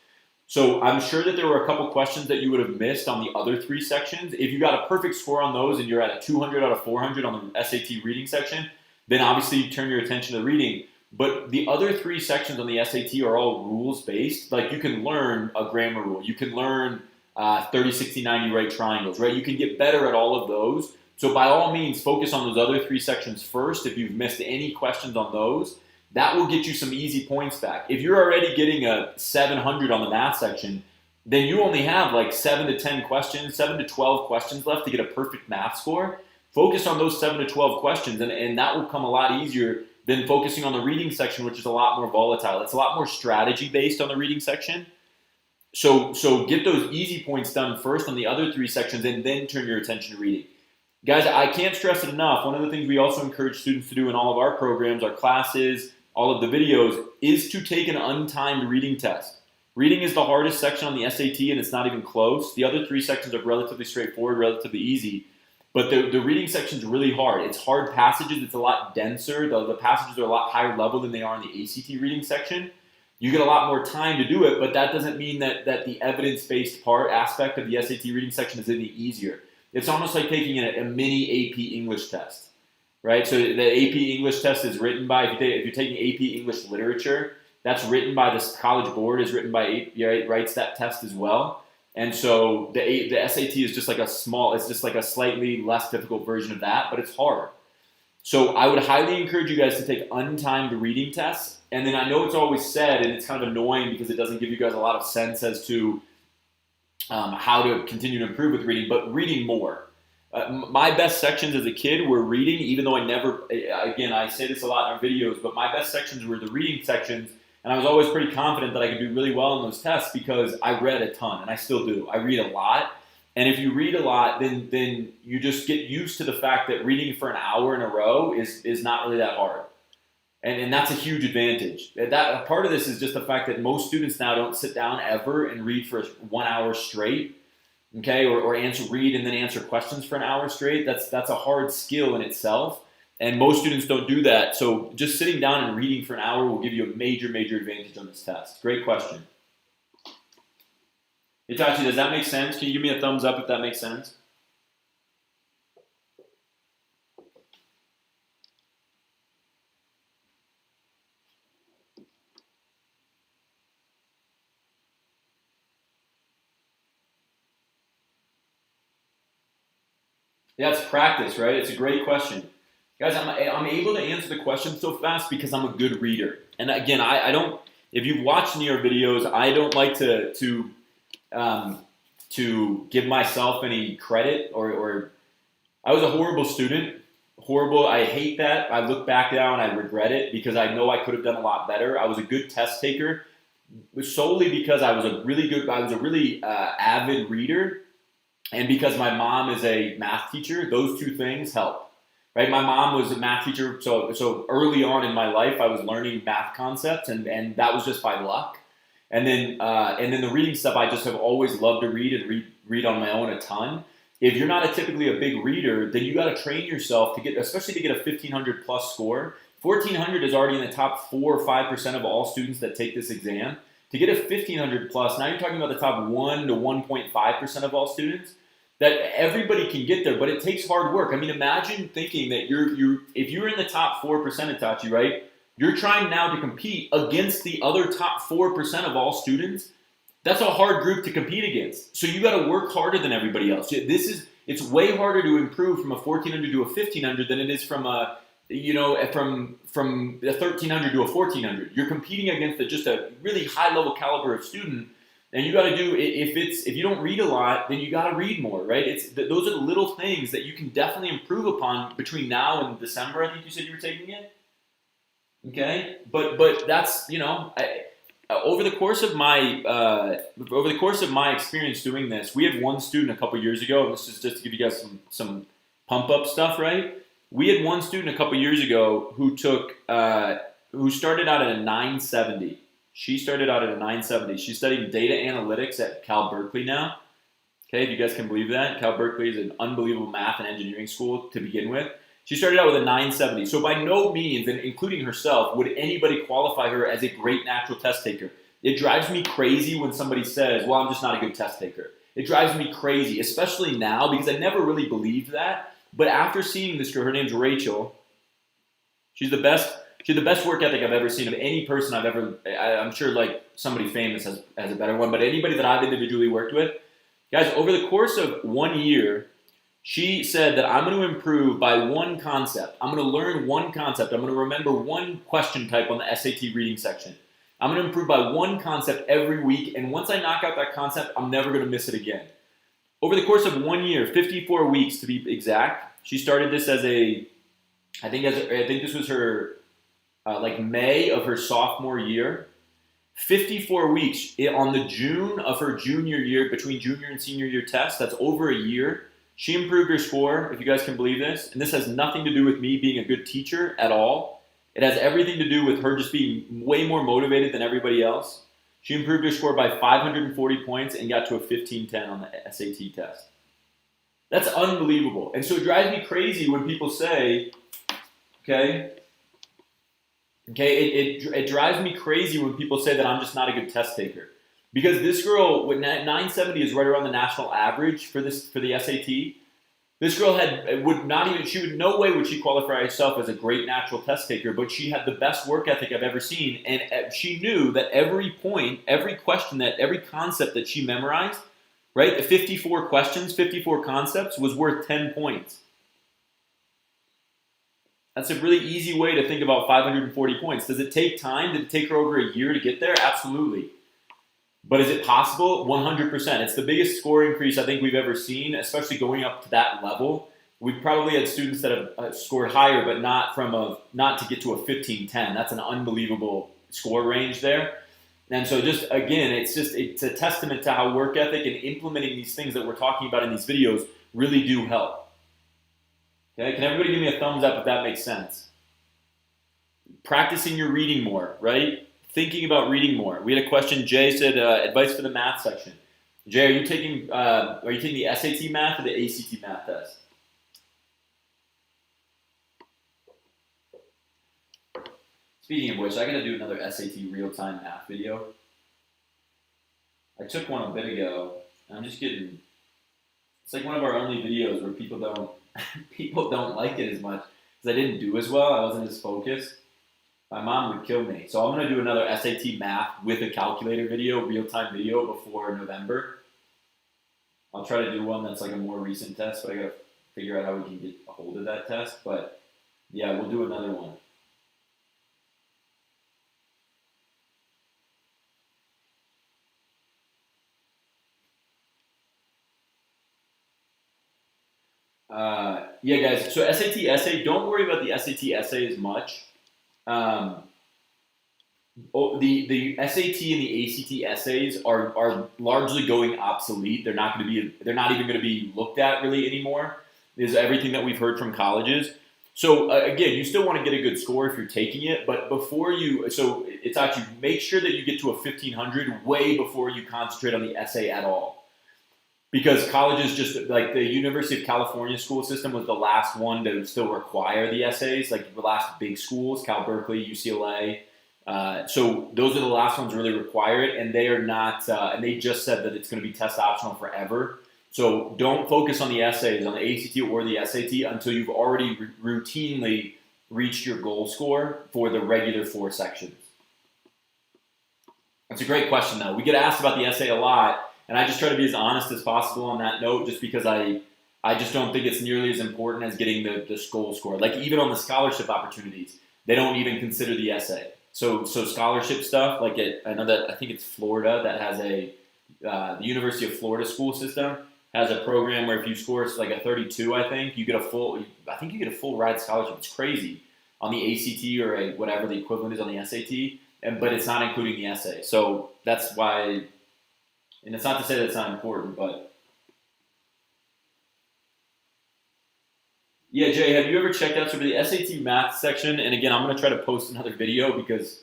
So I'm sure that there were a couple questions that you would have missed on the other three sections. If you got a perfect score on those and you're at a 200 out of 400 on the SAT reading section, then obviously you turn your attention to the reading. But the other three sections on the SAT are all rules-based. Like you can learn a grammar rule. You can learn 30, 60, 90 right triangles, right? You can get better at all of those. So by all means, focus on those other three sections first. If you've missed any questions on those, that will get you some easy points back. If you're already getting a 700 on the math section, then you only have like 7 to 10 questions, 7 to 12 questions left to get a perfect math score. Focus on those 7 to 12 questions, and that will come a lot easier than focusing on the reading section, which is a lot more volatile. It's a lot more strategy based on the reading section. So get those easy points done first on the other three sections and then turn your attention to reading. Guys, I can't stress it enough. One of the things we also encourage students to do in all of our programs, our classes, all of the videos, is to take an untimed reading test. Reading is the hardest section on the SAT, and it's not even close. The other three sections are relatively straightforward, relatively easy. But the reading section is really hard. It's hard passages. It's a lot denser. The passages are a lot higher level than they are in the ACT reading section. You get a lot more time to do it, but that doesn't mean that the evidence-based aspect of the SAT reading section is any easier. It's almost like taking a mini AP English test, right? So the AP English test is written by, if you're taking AP English literature, that's written by the College Board, is written by AP, right, writes that test as well. And so the SAT is just like it's just like a slightly less difficult version of that, but it's hard. So I would highly encourage you guys to take untimed reading tests. And then I know it's always said, and it's kind of annoying because it doesn't give you guys a lot of sense as to how to continue to improve with reading, but reading more. My best sections as a kid were reading, even though I say this a lot in our videos, but my best sections were the reading sections, and I was always pretty confident that I could do really well in those tests because I read a ton, and I still do. I read a lot, and if you read a lot, then you just get used to the fact that reading for an hour in a row is not really that hard. And that's a huge advantage. That part of this is just the fact that most students now don't sit down ever and read for 1 hour straight, okay, or read and then answer questions for an hour straight. That's a hard skill in itself, and most students don't do that. So just sitting down and reading for an hour will give you a major advantage on this test. Great question. Itachi, does that make sense? Can you give me a thumbs up if that makes sense? Yeah, it's practice, right? It's a great question. Guys, I'm able to answer the question so fast because I'm a good reader. And again, I don't, if you've watched any of our videos, I don't like to give myself any credit or I was a horrible student. Horrible. I hate that. I look back now and I regret it because I know I could have done a lot better. I was a good test taker solely because I was a really avid reader. And because my mom is a math teacher, those two things help, right? My mom was a math teacher, so early on in my life, I was learning math concepts, and that was just by luck. And then the reading stuff, I just have always loved to read and read on my own a ton. If you're not typically a big reader, then you got to train yourself especially to get a 1500 plus score. 1,400 is already in the top 4 or 5% of all students that take this exam. To get a 1,500 plus, now you're talking about the top 1 to 1.5% of all students. That everybody can get there, but it takes hard work. I mean, imagine thinking that if you're in the top 4% of Tachi, right? You're trying now to compete against the other top 4% of all students. That's a hard group to compete against. So you got to work harder than everybody else. It's way harder to improve from a 1,400 to a 1,500 than it is from a from a 1,300 to a 1,400. You're competing against just a really high level caliber of student. And you got to do, if you don't read a lot, then you got to read more, right? Those are the little things that you can definitely improve upon between now and December. I think you said you were taking it. Okay, but that's over the course of my experience doing this, we had one student a couple years ago. And this is just to give you guys some pump up stuff, right? We had one student a couple years ago who started out at a 970. She started out at a 970. She's studying data analytics at Cal Berkeley now. Okay, if you guys can believe that. Cal Berkeley is an unbelievable math and engineering school to begin with. She started out with a 970. So by no means, and including herself, would anybody qualify her as a great natural test taker. It drives me crazy when somebody says, well, I'm just not a good test taker. It drives me crazy, especially now, because I never really believed that. But after seeing this girl, her name's Rachel. She's the best work ethic I've ever seen of any person I'm sure like somebody famous has a better one, but anybody that I've individually worked with, guys, over the course of 1 year, she said that I'm going to improve by one concept. I'm going to learn one concept. I'm going to remember one question type on the SAT reading section. I'm going to improve by one concept every week, and once I knock out that concept, I'm never going to miss it again. Over the course of 1 year, 54 weeks to be exact, she started this I think this was her May of her sophomore year. 54 weeks on the June of her junior year, between junior and senior year tests, that's over a year. She improved her score, if you guys can believe this, and this has nothing to do with me being a good teacher at all. It has everything to do with her just being way more motivated than everybody else. She improved her score by 540 points and got to a 1510 on the SAT test. That's unbelievable. And so it drives me crazy when people say, it drives me crazy when people say that I'm just not a good test taker. Because this girl, with 970 is right around the national average for the SAT. This girl no way would she qualify herself as a great natural test taker, but she had the best work ethic I've ever seen. And she knew that every point, every question, every concept that she memorized, right? The 54 questions, 54 concepts was worth 10 points. That's a really easy way to think about 540 points. Does it take time? Did it take her over a year to get there? Absolutely. But is it possible? 100%. It's the biggest score increase I think we've ever seen, especially going up to that level. We've probably had students that have scored higher, but not to get to a 1510. That's an unbelievable score range there. And so just, again, it's a testament to how work ethic and implementing these things that we're talking about in these videos really do help. Okay, can everybody give me a thumbs up if that makes sense? Practicing your reading more, right? Thinking about reading more. We had a question. Jay said, advice for the math section. Jay, are you taking the SAT math or the ACT math test? Speaking of which, I gotta do another SAT real-time math video. I took one a bit ago, and I'm just getting. It's like one of our only videos where people don't like it as much because I didn't do as well. I wasn't as focused. My mom would kill me. So I'm going to do another SAT math with a calculator video, real-time video before November. I'll try to do one that's like a more recent test, but I got to figure out how we can get a hold of that test. But yeah, we'll do another one. Yeah, guys. So SAT essay, don't worry about the SAT essay as much. The SAT and the ACT essays are largely going obsolete. They're not even going to be looked at really anymore. Is everything that we've heard from colleges. So again, you still want to get a good score if you're taking it, but it's actually make sure that you get to a 1500 way before you concentrate on the essay at all. because colleges just like the University of California school system was the last one to still require the essays, like the last big schools, Cal Berkeley, UCLA. So those are the last ones to really require it, and they are not. And they just said that it's going to be test optional forever. So don't focus on the essays, on the ACT or the SAT, until you've already routinely reached your goal score for the regular 4 sections. That's a great question, though. We get asked about the essay a lot. And I just try to be as honest as possible on that note, just because I just don't think it's nearly as important as getting the goal score. Like even on the scholarship opportunities, they don't even consider the essay. So scholarship stuff, like I think it's Florida that has the University of Florida school system has a program where if you score like a 32, I think you get a full ride scholarship. It's crazy on the ACT or whatever the equivalent is on the SAT, but it's not including the essay. So that's why. And it's not to say that it's not important, but yeah, Jay, have you ever checked out sort of the SAT math section? And again, I'm going to try to post another video because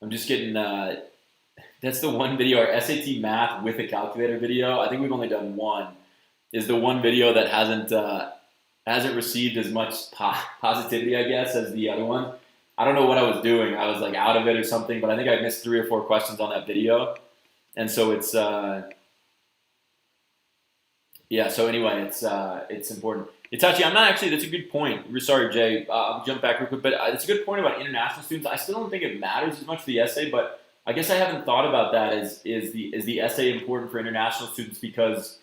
I'm just getting, that's the one video, our SAT math with a calculator video. I think we've only done one, is the one video that hasn't received as much positivity, I guess, as the other one. I don't know what I was doing. I was like out of it or something, but I think I missed 3 or 4 questions on that video. And so it's so anyway, it's important. Itachi, I'm not actually, that's a good point. Sorry, Jay, I'll jump back real quick, but it's a good point about international students. I still don't think it matters as much for the essay, but I guess I haven't thought about that. Is the essay important for international students because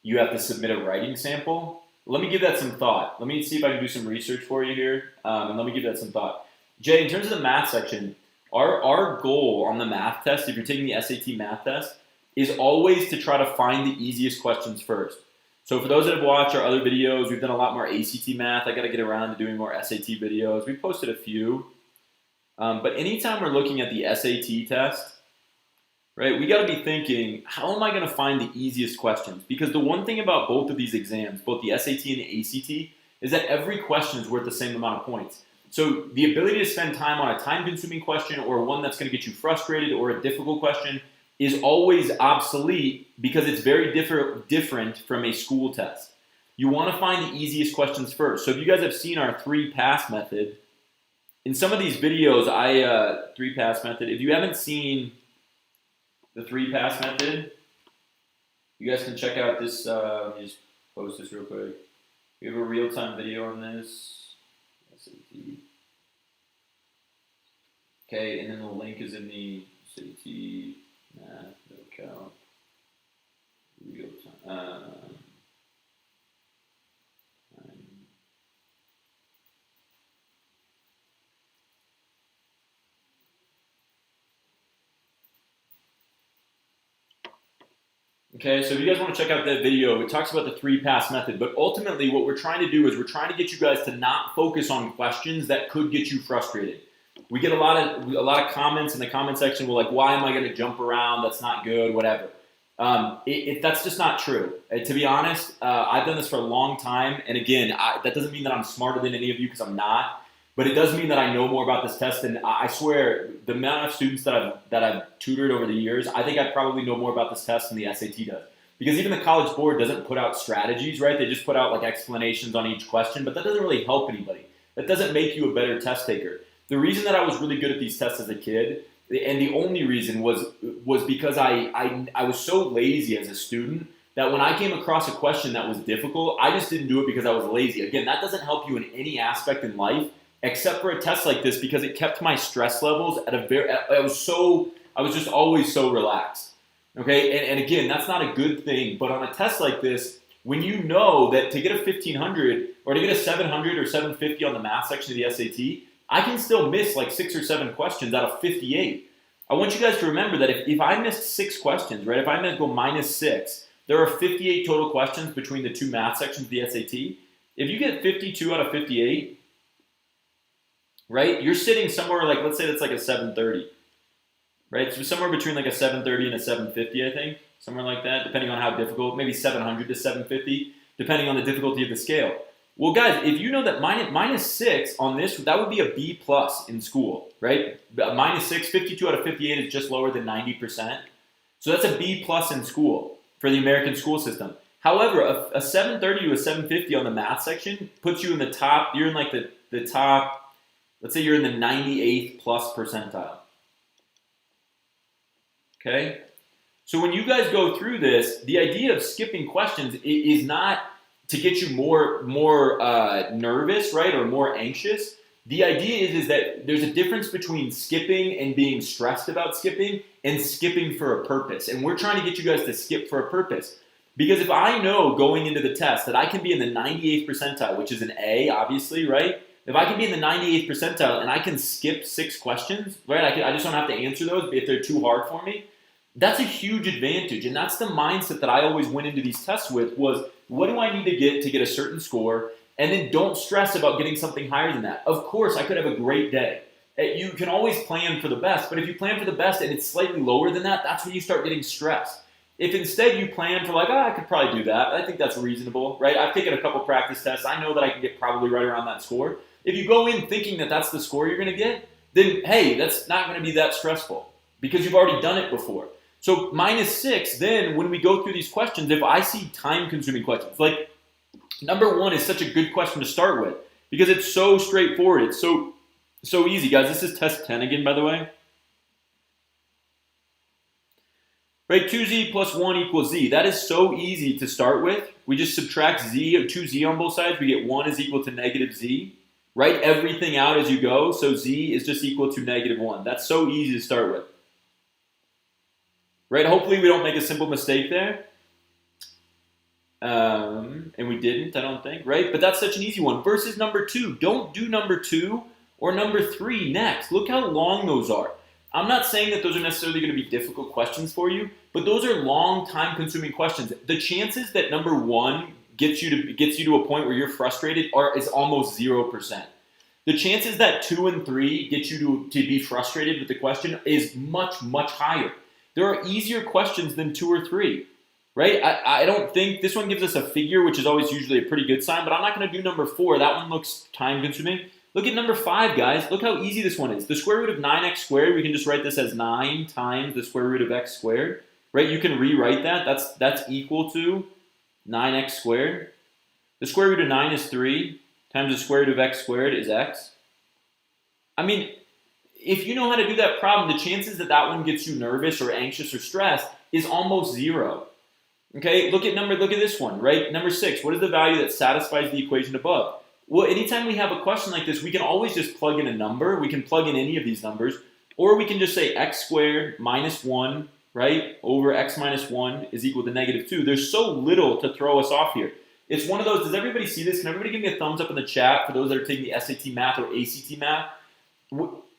you have to submit a writing sample? Let me give that some thought. Let me see if I can do some research for you here, and let me give that some thought. Jay, in terms of the math section, our goal on the math test, if you're taking the SAT math test, is always to try to find the easiest questions first. So for those that have watched our other videos, we've done a lot more ACT math. I got to get around to doing more SAT videos. We posted a few. But anytime we're looking at the SAT test, right, we got to be thinking, how am I going to find the easiest questions? Because the one thing about both of these exams, both the SAT and the ACT, is that every question is worth the same amount of points. So the ability to spend time on a time-consuming question or one that's going to get you frustrated or a difficult question is always obsolete because it's very different from a school test. You want to find the easiest questions first. So if you guys have seen our 3-pass method, in some of these videos, 3-pass method, if you haven't seen the 3-pass method, you guys can check out this, let me just post this real quick. We have a real-time video on this. SAT. Okay, and then the link is in the SAT math, no count, real time. Okay, so if you guys want to check out that video, it talks about the 3-pass method, but ultimately what we're trying to do is we're trying to get you guys to not focus on questions that could get you frustrated. We get a lot of comments in the comment section. We're like, why am I going to jump around? That's not good, whatever. That's just not true. To be honest, I've done this for a long time, and again, that doesn't mean that I'm smarter than any of you because I'm not. But it does mean that I know more about this test, and I swear, the amount of students that I've tutored over the years, I think I probably know more about this test than the SAT does. Because even the College Board doesn't put out strategies, right? They just put out like explanations on each question, but that doesn't really help anybody. That doesn't make you a better test taker. The reason that I was really good at these tests as a kid, and the only reason was because I was so lazy as a student that when I came across a question that was difficult, I just didn't do it because I was lazy. Again, that doesn't help you in any aspect in life, except for a test like this, because it kept my stress levels at I was just always so relaxed. Okay, and again, that's not a good thing, but on a test like this, when you know that to get a 1500 or to get a 700 or 750 on the math section of the SAT, I can still miss like 6 or 7 questions out of 58. I want you guys to remember that if I missed 6 questions, right, if I go -6, there are 58 total questions between the 2 math sections of the SAT. If you get 52 out of 58, right, you're sitting somewhere like, let's say that's like a 730, right? So somewhere between like a 730 and a 750, I think, somewhere like that, depending on how difficult, maybe 700 to 750, depending on the difficulty of the scale. Well, guys, if you know that -6 on this, that would be a B plus in school, right? -6, 52 out of 58 is just lower than 90%. So that's a B plus in school for the American school system. However, a 730 to a 750 on the math section puts you in the top, you're in like the top, let's say you're in the 98th plus percentile. Okay? So when you guys go through this, the idea of skipping questions is not to get you more nervous, right, or more anxious. The idea is that there's a difference between skipping and being stressed about skipping and skipping for a purpose. And we're trying to get you guys to skip for a purpose. Because if I know going into the test that I can be in the 98th percentile, which is an A, obviously, right? If I can be in the 98th percentile and I can skip 6 questions, right? I just don't have to answer those if they're too hard for me. That's a huge advantage. And that's the mindset that I always went into these tests with was, what do I need to get a certain score? And then don't stress about getting something higher than that. Of course, I could have a great day. You can always plan for the best, but if you plan for the best and it's slightly lower than that, that's when you start getting stressed. If instead you plan for like, I could probably do that, I think that's reasonable, right? I've taken a couple practice tests. I know that I can get probably right around that score. If you go in thinking that that's the score you're going to get, then hey, that's not going to be that stressful because you've already done it before. So -6, then when we go through these questions, if I see time-consuming questions, like number 1 is such a good question to start with because it's so straightforward. It's so easy, guys. This is test 10 again, by the way. Right, 2z plus 1 equals z. That is so easy to start with. We just subtract z, or 2z on both sides. We get 1 is equal to -z. Write everything out as you go, so z is just equal to -1. That's so easy to start with. Right, hopefully we don't make a simple mistake there. And we didn't, I don't think, right? But that's such an easy one. Versus number 2. Don't do number 2 or number 3 next. Look how long those are. I'm not saying that those are necessarily going to be difficult questions for you, but those are long, time-consuming questions. The chances that number 1 gets you to a point where you're frustrated is almost 0%. The chances that 2 and 3 get you to be frustrated with the question is much, much higher. There are easier questions than 2 or 3, right? I don't think this one gives us a figure, which is always usually a pretty good sign, but I'm not going to do number 4. That one looks time-consuming. Look at number 5, guys. Look how easy this one is. The square root of 9x squared, we can just write this as 9 times the square root of x squared, right? You can rewrite that. That's equal to 9x squared. The square root of 9 is 3 times the square root of x squared is x. I mean, if you know how to do that problem, the chances that that one gets you nervous or anxious or stressed is almost 0. Okay, look at this one, right? Number 6, what is the value that satisfies the equation above? Well, anytime we have a question like this, we can always just plug in a number. We can plug in any of these numbers, or we can just say x squared minus 1, right, over x minus 1 is equal to -2. There's so little to throw us off here. It's one of those, does everybody see this? Can everybody give me a thumbs up in the chat for those that are taking the SAT math or ACT math?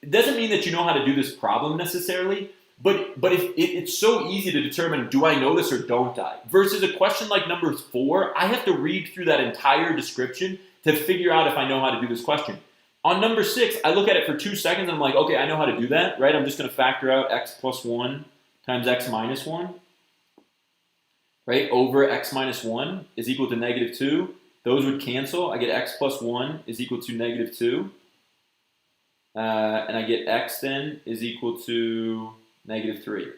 It doesn't mean that you know how to do this problem necessarily, but if it's so easy to determine, do I know this or don't I? Versus a question like number 4, I have to read through that entire description to figure out if I know how to do this question. On number 6, I look at it for 2 seconds and I'm like, okay, I know how to do that, right? I'm just going to factor out x plus 1 times x minus 1, right? Over x minus 1 is equal to -2. Those would cancel. I get x plus 1 is equal to -2. And I get x then is equal to -3.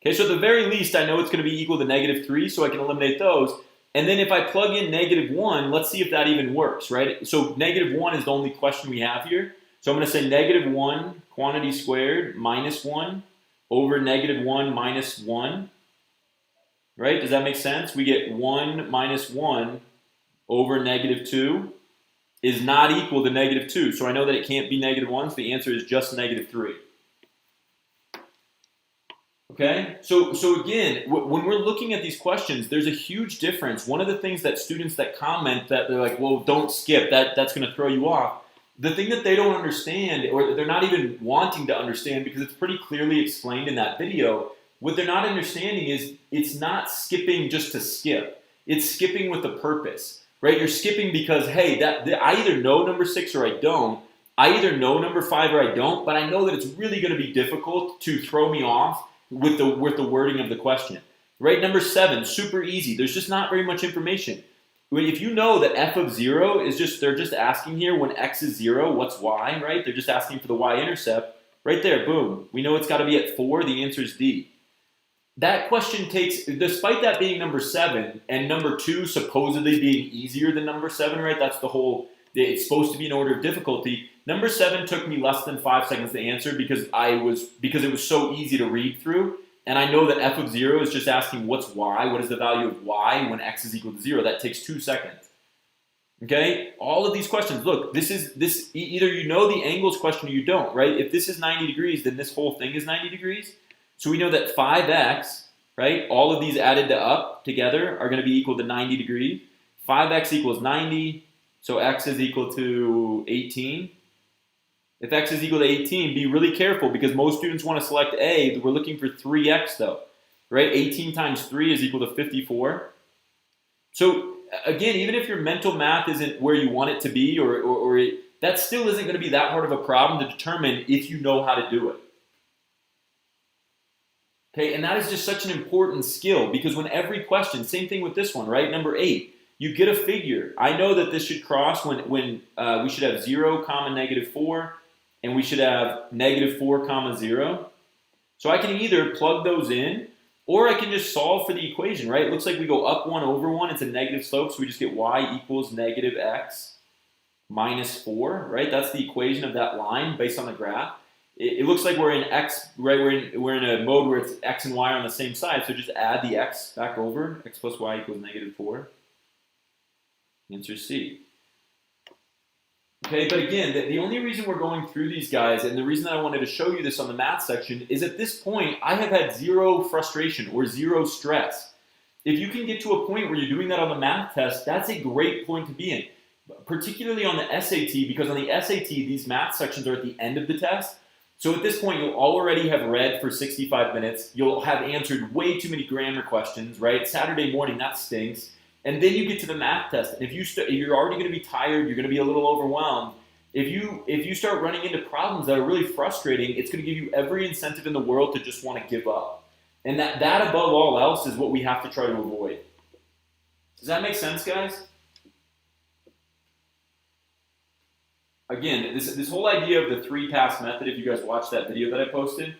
Okay, so at the very least, I know it's going to be equal to -3, so I can eliminate those. And then if I plug in -1, let's see if that even works, right? So -1 is the only question we have here. So I'm going to say -1 quantity squared minus 1 over -1 minus 1, right? Does that make sense? We get 1 minus 1 over -2 is not equal to -2. So I know that it can't be -1, so the answer is just -3. Okay, so again, when we're looking at these questions, there's a huge difference. One of the things that students that comment that they're like, well, don't skip, that's going to throw you off. The thing that they don't understand, or they're not even wanting to understand because it's pretty clearly explained in that video, what they're not understanding is it's not skipping just to skip. It's skipping with a purpose, right? You're skipping because, hey, I either know number 6 or I don't. I either know number 5 or I don't, but I know that it's really going to be difficult to throw me off with the wording of the question, right? Number 7, super easy. There's just not very much information. If you know that f of 0 is they're just asking here when x is 0, what's y, right? They're just asking for the y-intercept. Right there, boom. We know it's got to be at 4. The answer is D. that question takes, despite that being number 7 and number 2 supposedly being easier than number 7, right? That's the whole, it's supposed to be an order of difficulty. Number 7 took me less than 5 seconds to answer because it was so easy to read through. And I know that f of 0 is just asking what's y, what is the value of y when x is equal to 0. That takes 2 seconds. Okay, all of these questions, look, either you know the angles question or you don't, right? If this is 90 degrees, then this whole thing is 90 degrees. So we know that 5x, right, all of these added to up together are going to be equal to 90 degrees. 5x equals 90, so x is equal to 18. If x is equal to 18, be really careful because most students want to select A. We're looking for 3x though, right? 18 times 3 is equal to 54. So again, even if your mental math isn't where you want it to be, that still isn't going to be that hard of a problem to determine if you know how to do it. Okay, and that is just such an important skill because when every question, same thing with this one, right? Number 8, you get a figure. I know that this should cross when we should have 0, negative 4, and we should have negative 4, 0. So I can either plug those in, or I can just solve for the equation, right? It looks like we go up 1 over 1. It's a negative slope, so we just get y equals negative x minus 4, right? That's the equation of that line based on the graph. It looks like we're in x, right? We're in a mode where it's x and y are on the same side, so just add the x back over. X plus y equals negative 4. Answer C. Okay, but again, the only reason we're going through these guys and the reason that I wanted to show you this on the math section is at this point, I have had 0 frustration or 0 stress. If you can get to a point where you're doing that on the math test, that's a great point to be in, particularly on the SAT, because on the SAT, these math sections are at the end of the test. So at this point, you'll already have read for 65 minutes. You'll have answered way too many grammar questions, right? Saturday morning, that stinks. And then you get to the math test. And if you're already going to be tired, you're going to be a little overwhelmed. If you start running into problems that are really frustrating, it's going to give you every incentive in the world to just want to give up. And that above all else is what we have to try to avoid. Does that make sense, guys? Again, this whole idea of the 3-pass method, if you guys watched that video that I posted,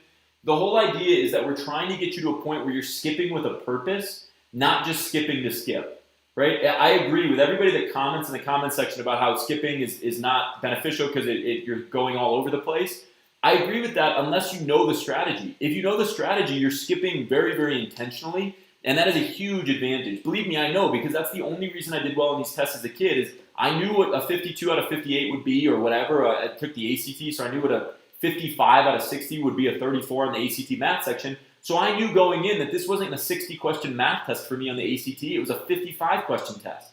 the whole idea is that we're trying to get you to a point where you're skipping with a purpose, not just skipping to skip. Right? I agree with everybody that comments in the comment section about how skipping is not beneficial because you're going all over the place. I agree with that unless you know the strategy. If you know the strategy, you're skipping very, very intentionally, and that is a huge advantage. Believe me, I know, because that's the only reason I did well on these tests as a kid is I knew what a 52 out of 58 would be or whatever. I took the ACT, so I knew what a 55 out of 60 would be, a 34 on the ACT math section. So I knew going in that this wasn't a 60-question math test for me on the ACT. It was a 55-question test.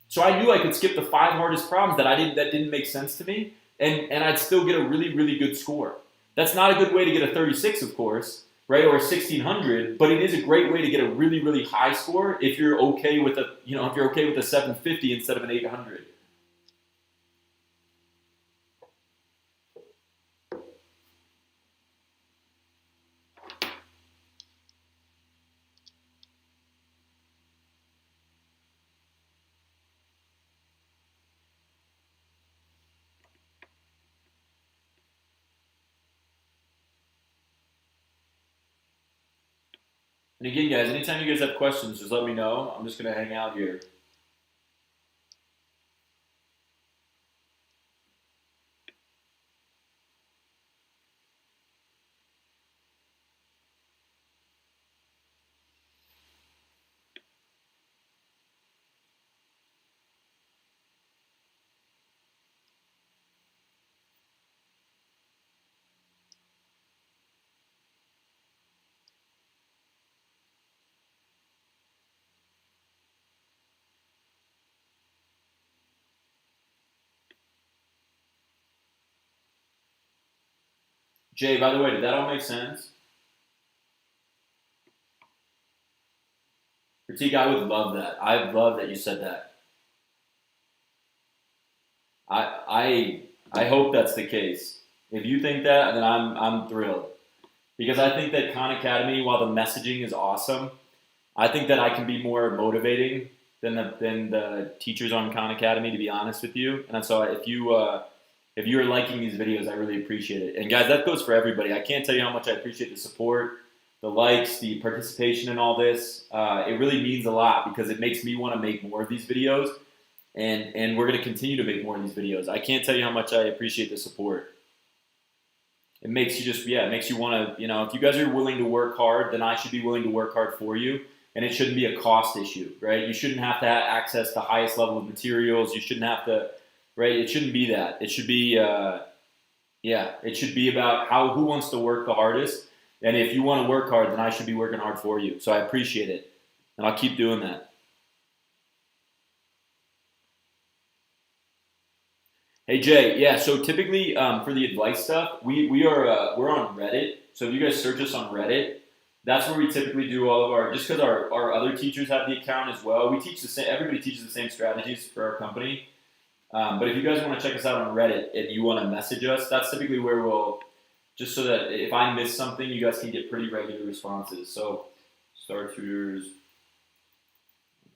So I knew I could skip the 5 hardest problems that didn't make sense to me, and I'd still get a really, really good score. That's not a good way to get a 36, of course, right, or a 1600, but it is a great way to get a really, really high score if you're okay with a 750 instead of an 800. And again, guys, anytime you guys have questions, just let me know. I'm just going to hang out here. Jay, by the way, did that all make sense? Pratik, I would love that. I love that you said that. I hope that's the case. If you think that, then I'm thrilled. Because I think that Khan Academy, while the messaging is awesome, I think that I can be more motivating than the teachers on Khan Academy, to be honest with you. And so if you're liking these videos, I really appreciate it. And guys, that goes for everybody. I can't tell you how much I appreciate the support. the likes, the participation in all this. It really means a lot because it makes me want to make more of these videos, and we're going to continue to make more of these videos. I can't tell you how much I appreciate the support. It makes you it makes you want to, if you guys are willing to work hard, then I should be willing to work hard for you. And it shouldn't be a cost issue, right? You shouldn't have to have access to highest level of materials. You shouldn't have to, right? It shouldn't be that. It should be, it should be about who wants to work the hardest. And if you want to work hard, then I should be working hard for you. So I appreciate it. And I'll keep doing that. Hey Jay, yeah. So typically for the advice stuff, we're on Reddit. So if you guys search us on Reddit, that's where we typically do all of our. Just because our other teachers have the account as well, we teach the same. Everybody teaches the same strategies for our company. But if you guys want to check us out on Reddit and you want to message us, that's typically where we'll just so that if I miss something, you guys can get pretty regular responses. So Star Tutors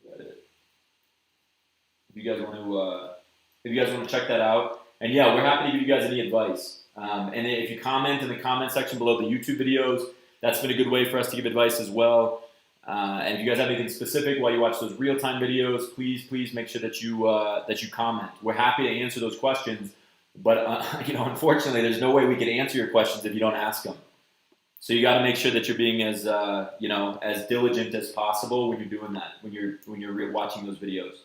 Reddit. If you guys want to check that out, and yeah, we're happy to give you guys any advice. And if you comment in the comment section below the YouTube videos, that's been a good way for us to give advice as well. And if you guys have anything specific while you watch those real-time videos, please make sure that you comment. We're happy to answer those questions, but unfortunately, there's no way we can answer your questions if you don't ask them. So you got to make sure that you're being as as diligent as possible when you're doing that, when you're watching those videos.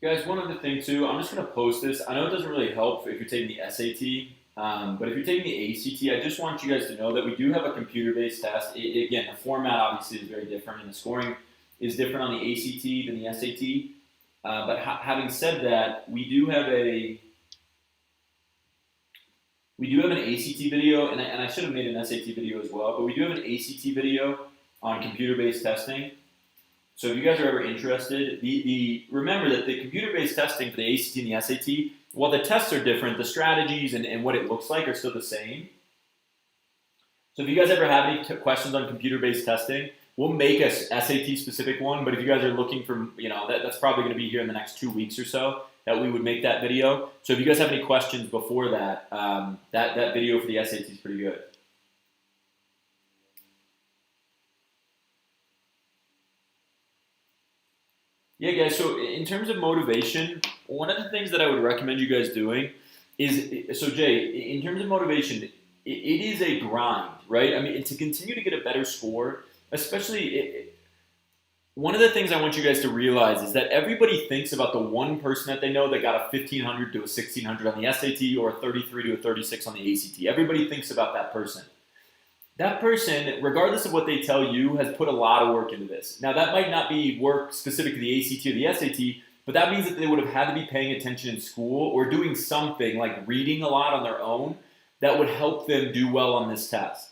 Guys, one other thing too, I'm just going to post this. I know it doesn't really help if you're taking the SAT, but if you're taking the ACT, I just want you guys to know that we do have a computer-based test. Again, the format obviously is very different, and the scoring is different on the ACT than the SAT. But having said that, we do have an ACT video, and I should have made an SAT video as well, but we do have an ACT video on computer-based testing. So if you guys are ever interested, remember that the computer-based testing for the ACT and the SAT, while the tests are different, the strategies and what it looks like are still the same. So if you guys ever have any questions on computer-based testing, we'll make a SAT-specific one, but if you guys are looking for, that's probably going to be here in the next 2 weeks or so that we would make that video. So if you guys have any questions before that, that video for the SAT is pretty good. Yeah, guys, so in terms of motivation, one of the things that I would recommend you guys doing is, so Jay, in terms of motivation, it is a grind, right? I mean, to continue to get a better score, especially, one of the things I want you guys to realize is that everybody thinks about the one person that they know that got a 1,500 to a 1,600 on the SAT or a 33 to a 36 on the ACT. Everybody thinks about that person. That person, regardless of what they tell you, has put a lot of work into this. Now, that might not be work specific to the ACT or the SAT, but that means that they would have had to be paying attention in school or doing something like reading a lot on their own that would help them do well on this test.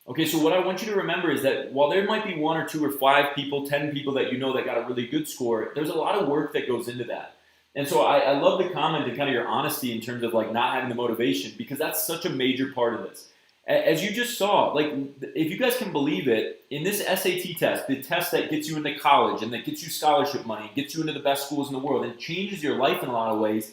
Okay, so what I want you to remember is that while there might be 1 or 2 or 5 people, 10 people that you know that got a really good score, there's a lot of work that goes into that. And so I love the comment and kind of your honesty in terms of like not having the motivation, because that's such a major part of this. As you just saw, like, if you guys can believe it, in this SAT test, the test that gets you into college and that gets you scholarship money, gets you into the best schools in the world, and changes your life in a lot of ways,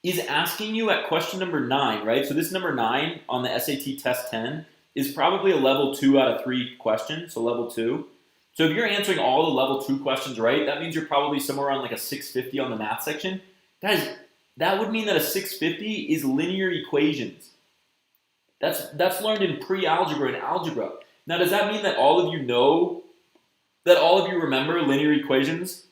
is asking you at question number 9, right? So this number 9 on the SAT test 10 is probably a level 2 out of 3 question, so level 2. So if you're answering all the level 2 questions right, that means you're probably somewhere around like a 650 on the math section. Guys, that would mean that a 650 is linear equations. That's learned in pre-algebra and algebra. Now, does that mean that all of you know, that all of you remember linear equations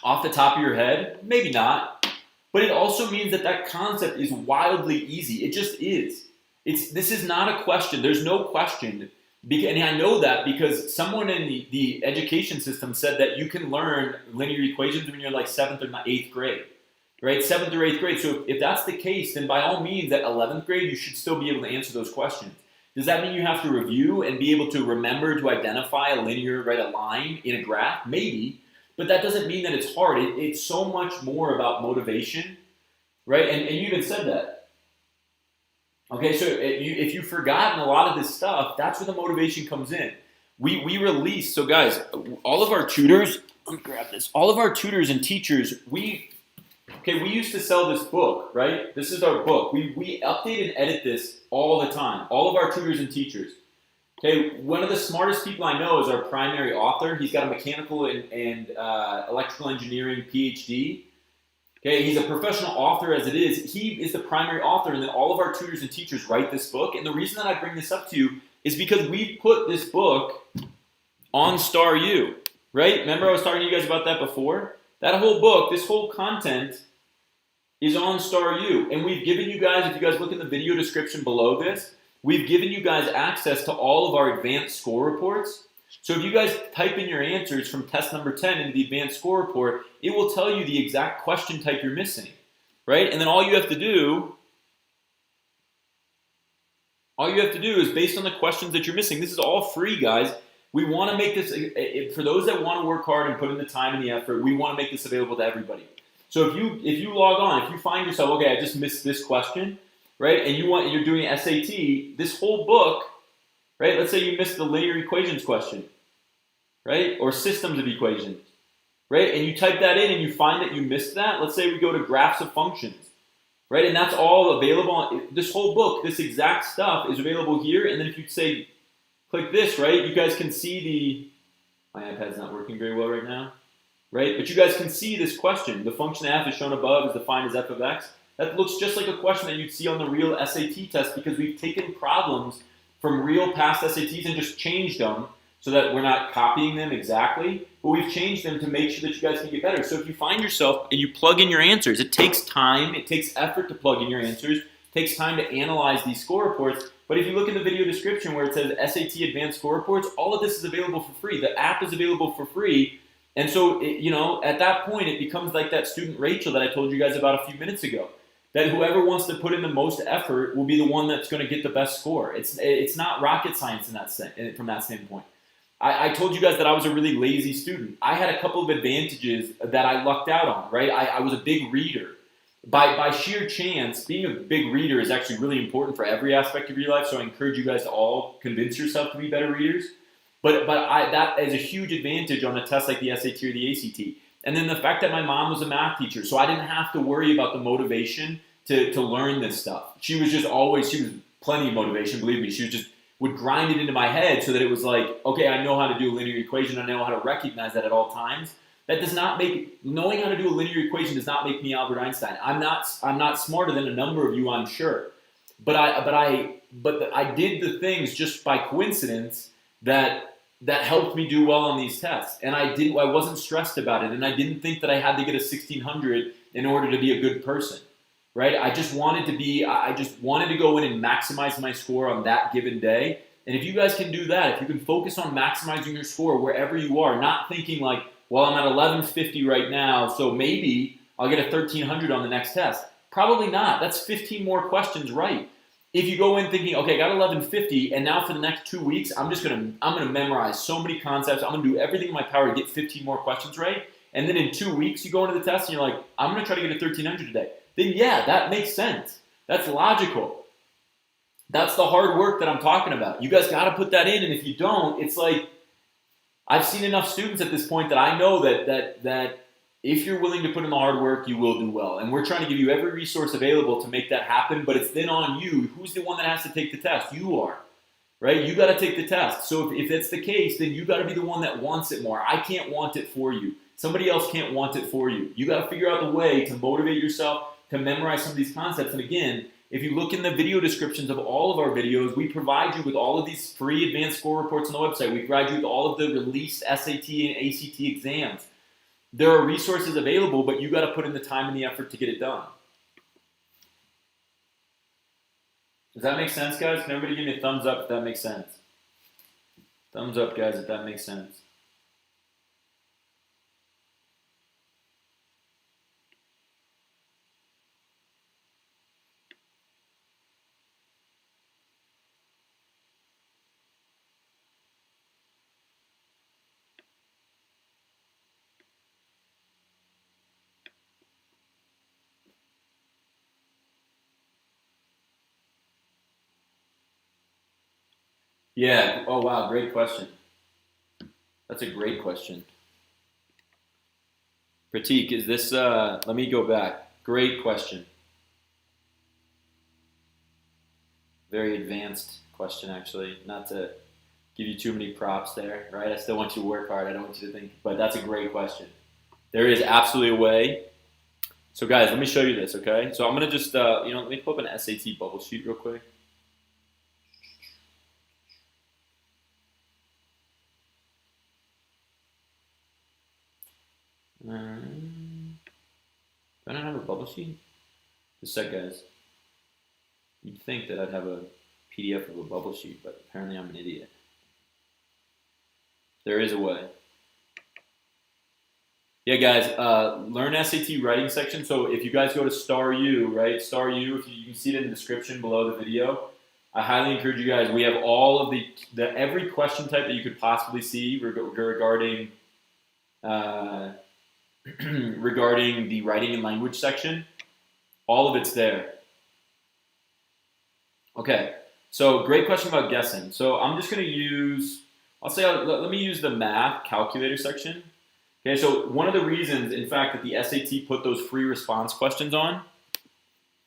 off the top of your head? Maybe not. But it also means that that concept is wildly easy. It just is. This is not a question. There's no question. And I know that because someone in the education system said that you can learn linear equations when you're like 7th or 8th grade. Right, 7th or 8th grade. So if that's the case, then by all means, at 11th grade, you should still be able to answer those questions. Does that mean you have to review and be able to remember to identify a linear, right, a line in a graph? Maybe, but that doesn't mean that it's hard. It's so much more about motivation, right? And you even said that. Okay, so if you've forgotten a lot of this stuff, that's where the motivation comes in. We release, so guys, all of our tutors, let me grab this, all of our tutors and teachers, we used to sell this book, right? This is our book. We update and edit this all the time, all of our tutors and teachers. Okay, one of the smartest people I know is our primary author. He's got a mechanical and electrical engineering PhD. Okay, he's a professional author as it is. He is the primary author, and then all of our tutors and teachers write this book. And the reason that I bring this up to you is because we put this book on Star U, right? Remember I was talking to you guys about that before? That whole book, this whole content is on Star U. And we've given you guys, if you guys look in the video description below this, we've given you guys access to all of our advanced score reports. So if you guys type in your answers from test number 10 into the advanced score report, it will tell you the exact question type you're missing, right? And then all you have to do is based on the questions that you're missing. This is all free, guys. We want to make this, for those that want to work hard and put in the time and the effort, we want to make this available to everybody. So if you log on, if you find yourself, okay, I just missed this question, right? And you're doing SAT, this whole book, right? Let's say you missed the linear equations question, right? Or systems of equations, right? And you type that in and you find that you missed that. Let's say we go to graphs of functions, right? And that's all available. This whole book, this exact stuff is available here. And then if you say, click this, right? You guys can see my iPad's not working very well right now, right? But you guys can see this question. The function f is shown above is defined as f of x. That looks just like a question that you'd see on the real SAT test because we've taken problems from real past SATs and just changed them so that we're not copying them exactly, but we've changed them to make sure that you guys can get better. So if you find yourself and you plug in your answers, it takes time, it takes effort to plug in your answers, it takes time to analyze these score reports, but if you look in the video description where it says SAT Advanced Score Reports, all of this is available for free. The app is available for free, and so at that point it becomes like that student Rachel that I told you guys about a few minutes ago. That whoever wants to put in the most effort will be the one that's going to get the best score. It's not rocket science from that standpoint. I told you guys that I was a really lazy student. I had a couple of advantages that I lucked out on, right? I was a big reader. By sheer chance, being a big reader is actually really important for every aspect of your life, so I encourage you guys to all convince yourself to be better readers. But that is a huge advantage on a test like the SAT or the ACT. And then the fact that my mom was a math teacher, so I didn't have to worry about the motivation to learn this stuff. She was plenty of motivation, believe me. She would grind it into my head so that it was like, okay, I know how to do a linear equation. I know how to recognize that at all times. That does not knowing how to do a linear equation does not make me Albert Einstein. I'm not smarter than a number of you, I'm sure. But I did the things just by coincidence that helped me do well on these tests. And I wasn't stressed about it. And I didn't think that I had to get a 1600 in order to be a good person. Right? I just wanted to go in and maximize my score on that given day. And if you guys can do that, if you can focus on maximizing your score wherever you are, not thinking like, well, I'm at 1150 right now, so maybe I'll get a 1300 on the next test. Probably not. That's 15 more questions right. If you go in thinking, okay, I got 1150, and now for the next 2 weeks, I'm gonna memorize so many concepts. I'm gonna do everything in my power to get 15 more questions right. And then in 2 weeks, you go into the test and you're like, I'm gonna try to get a 1300 today. Then yeah, that makes sense. That's logical. That's the hard work that I'm talking about. You guys got to put that in, and if you don't, it's like I've seen enough students at this point that I know that if you're willing to put in the hard work, you will do well. And we're trying to give you every resource available to make that happen, but it's then on you. Who's the one that has to take the test? You are, right? You got to take the test. So if that's the case, then you got to be the one that wants it more. I can't want it for you. Somebody else can't want it for you. You got to figure out the way to motivate yourself to memorize some of these concepts. And again, if you look in the video descriptions of all of our videos, we provide you with all of these free advanced score reports on the website. We provide you with all of the released SAT and ACT exams. There are resources available, but you got to put in the time and the effort to get it done. Does that make sense, guys? Can everybody give me a thumbs up if that makes sense? Thumbs up, guys, if that makes sense. Yeah. Oh, wow. Great question. That's a great question. Pratik, is this, let me go back. Great question. Very advanced question, actually. Not to give you too many props there, right? I still want you to work hard. I don't want you to think, but that's a great question. There is absolutely a way. So, guys, let me show you this, okay? So, I'm going to just, let me pull up an SAT bubble sheet real quick. Do I not have a bubble sheet? Just a sec, guys. You'd think that I'd have a PDF of a bubble sheet, but apparently I'm an idiot. There is a way. Yeah, guys, learn SAT writing section. So if you guys go to Star U, right? Star U, if you can see it in the description below the video. I highly encourage you guys. We have all of the every question type that you could possibly see regarding regarding the writing and language section. All of it's there. Okay, so great question about guessing. So I'm just going to use, let me use the math calculator section. Okay, so one of the reasons, in fact, that the SAT put those free response questions on,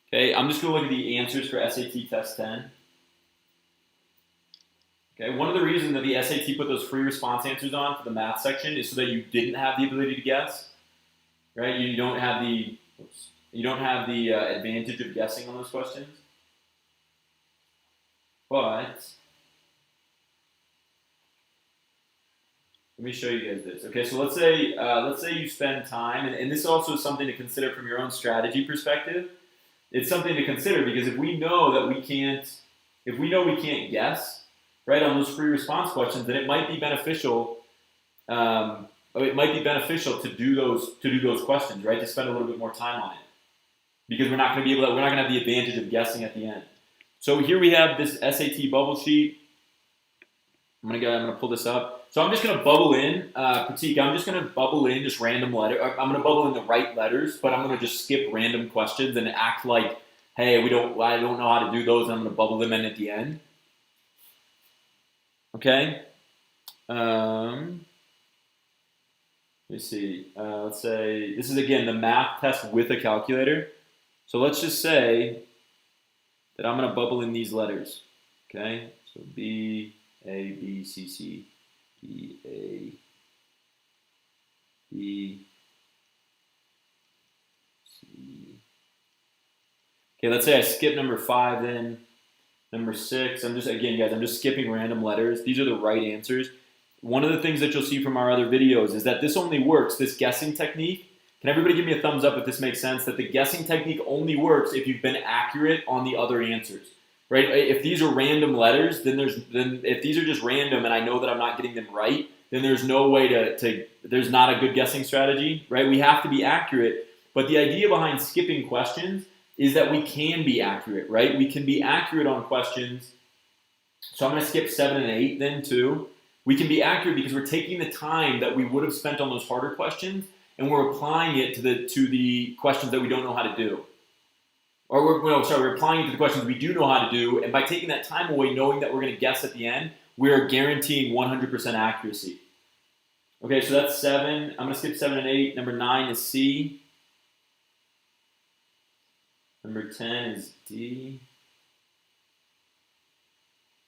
okay, I'm just going to look at the answers for SAT Test 10. Okay, one of the reasons that the SAT put those free response answers on for the math section is so that you didn't have the ability to guess, right? You don't have the advantage of guessing on those questions. But let me show you guys this. Okay, so let's say you spend time, and this also is something to consider from your own strategy perspective. It's something to consider because if we know we can't guess, right, on those free response questions, then it might be beneficial. It might be beneficial to do those questions, right? To spend a little bit more time on it, because we're not going to have the advantage of guessing at the end. So here we have this SAT bubble sheet. I'm gonna pull this up. So I'm just gonna bubble in, Pratik. I'm just gonna bubble in just random letter. I'm gonna bubble in the right letters, but I'm gonna just skip random questions and act like, hey, I don't know how to do those, and I'm gonna bubble them in at the end. Okay. Let me see. Let's say this is again the math test with a calculator. So let's just say that I'm gonna bubble in these letters. Okay. So B, A, B, C, C, B, A, B, C. Okay, let's say I skip number 5 then. Number 6, I'm just skipping random letters. These are the right answers. One of the things that you'll see from our other videos is that this only works, this guessing technique. Can everybody give me a thumbs up if this makes sense? That the guessing technique only works if you've been accurate on the other answers. Right? If these are random letters, then if these are just random and I know that I'm not getting them right, then there's no way there's not a good guessing strategy, right? We have to be accurate, but the idea behind skipping questions is that we can be accurate, right? We can be accurate on questions. So I'm going to skip 7 and 8 then too. We can be accurate because we're taking the time that we would have spent on those harder questions and we're applying it to the questions that we don't know how to do. Or we're applying it to the questions we do know how to do, and by taking that time away, knowing that we're going to guess at the end, we are guaranteeing 100% accuracy. Okay, so that's 7. I'm going to skip 7 and 8. Number 9 is C. Number 10 is D.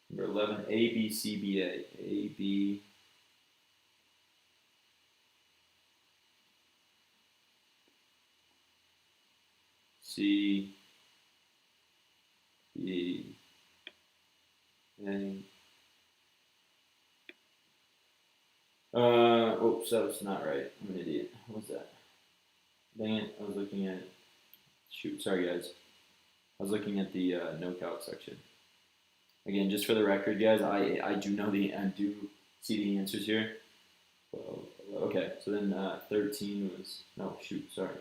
Number 11, A, B, C, B, A. A, B, C, B, A. Oops, that was not right. I'm an idiot. What was that? Dang it, I was looking at, sorry guys. I was looking at the no calc section. Again, just for the record, guys, I do see the answers here. Well, okay, so then 13 was, no, shoot, sorry.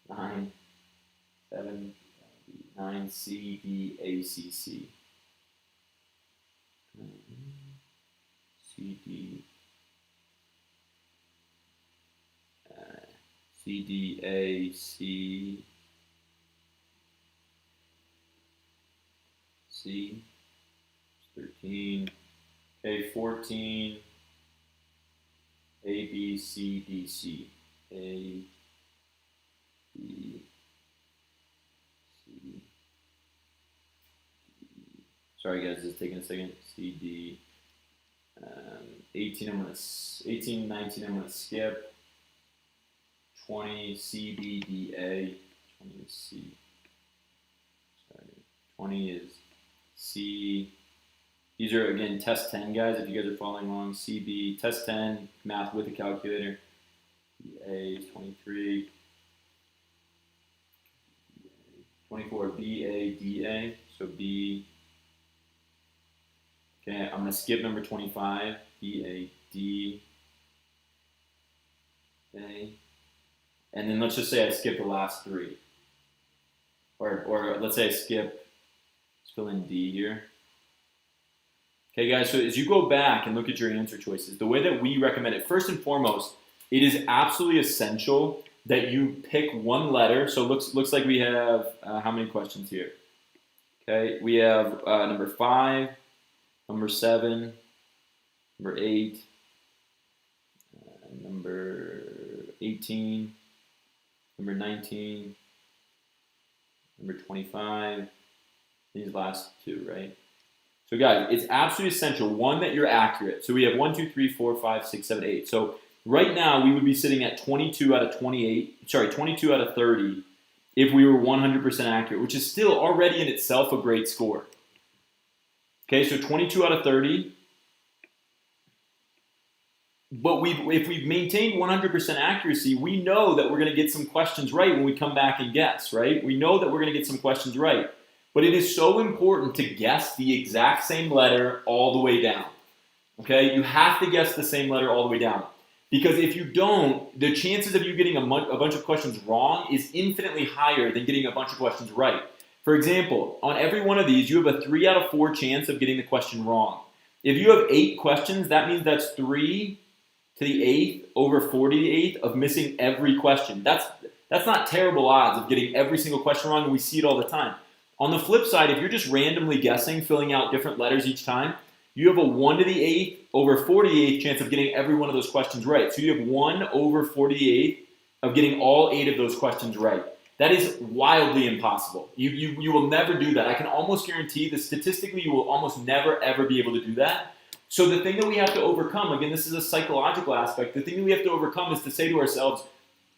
9, 7, 9, C, B, A, C, C. C, D, C, D, A, C, C, 13. Okay, 14. A, B, C, D, C. A, B, C, D. Sorry guys, it's taking a second. C, D. 18, 18, 19, I'm gonna skip. 20, C, B, D, A. 20 is C. Sorry. 20 is C. These are, again, test 10, guys, if you guys are following along. CB, test 10, math with a calculator. A is 23. 24, BA, so B. Okay, I'm going to skip number 25, BAD. Okay. And then let's just say I skip the last three. Or let's say I skip, let's fill in D here. Okay, guys, so as you go back and look at your answer choices, the way that we recommend it, first and foremost, it is absolutely essential that you pick one letter. So it looks like we have, how many questions here? Okay, we have number 5, number 7, number 8, number 18, number 19, number 25, these last two, right? So guys, it's absolutely essential, one, that you're accurate. So we have 1, 2, 3, 4, 5, 6, 7, 8. So right now we would be sitting at 22 out of 28, sorry, 22 out of 30 if we were 100% accurate, which is still already in itself a great score. Okay, so 22 out of 30. But if we've maintained 100% accuracy, we know that we're going to get some questions right when we come back and guess, right? We know that we're going to get some questions right. But it is so important to guess the exact same letter all the way down. Okay? You have to guess the same letter all the way down. Because if you don't, the chances of you getting a bunch of questions wrong is infinitely higher than getting a bunch of questions right. For example, on every one of these, you have a 3 out of 4 chance of getting the question wrong. If you have 8 questions, that means that's 3 to the 8th over 40 to the 8th of missing every question. That's not terrible odds of getting every single question wrong, and we see it all the time. On the flip side, if you're just randomly guessing, filling out different letters each time, you have a 1 to the 8th over 48th chance of getting every one of those questions right. So you have 1 over 48 of getting all 8 of those questions right. That is wildly impossible. You will never do that. I can almost guarantee that statistically you will almost never, ever be able to do that. So the thing that we have to overcome, again, this is a psychological aspect, the thing that we have to overcome is to say to ourselves,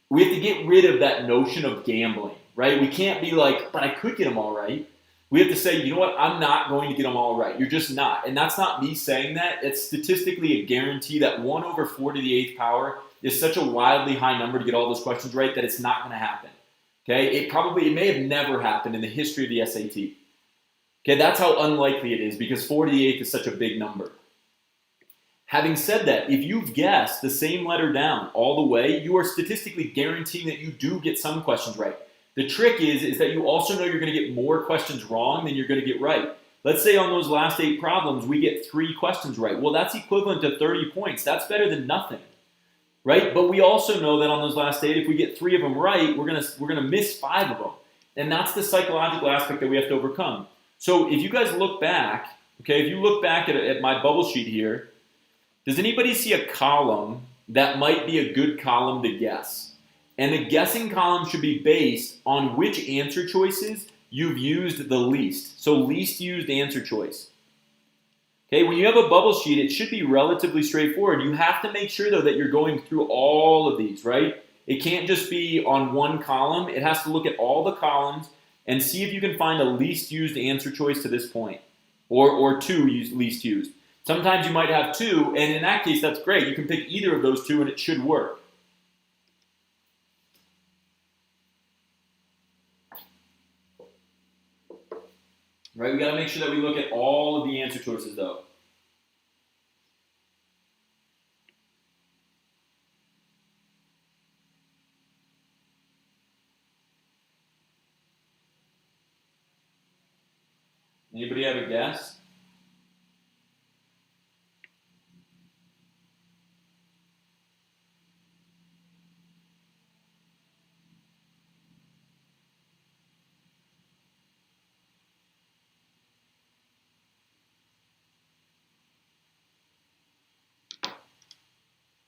we have to get rid of that notion of gambling, right? We can't be like, but I could get them all right. We have to say, you know what, I'm not going to get them all right. You're just not. And that's not me saying that. It's statistically a guarantee that 1 over 4 to the 8th power is such a wildly high number to get all those questions right that it's not going to happen. Okay? It may have never happened in the history of the SAT. Okay, that's how unlikely it is because 4 to the 8th is such a big number. Having said that, if you've guessed the same letter down all the way, you are statistically guaranteeing that you do get some questions right. The trick is that you also know you're going to get more questions wrong than you're going to get right. Let's say on those last 8 problems, we get 3 questions right. Well, that's equivalent to 30 points. That's better than nothing, right? But we also know that on those last 8, if we get 3 of them right, we're gonna miss 5 of them. And that's the psychological aspect that we have to overcome. So if you guys look back, okay, if you look back at my bubble sheet here, does anybody see a column that might be a good column to guess? And the guessing column should be based on which answer choices you've used the least. So least used answer choice. Okay, when you have a bubble sheet, it should be relatively straightforward. You have to make sure, though, that you're going through all of these, right? It can't just be on one column. It has to look at all the columns and see if you can find a least used answer choice to this point, or 2 least used. Sometimes you might have 2, and in that case, that's great. You can pick either of those 2, and it should work. Right? We got to make sure that we look at all of the answer choices, though. Anybody have a guess?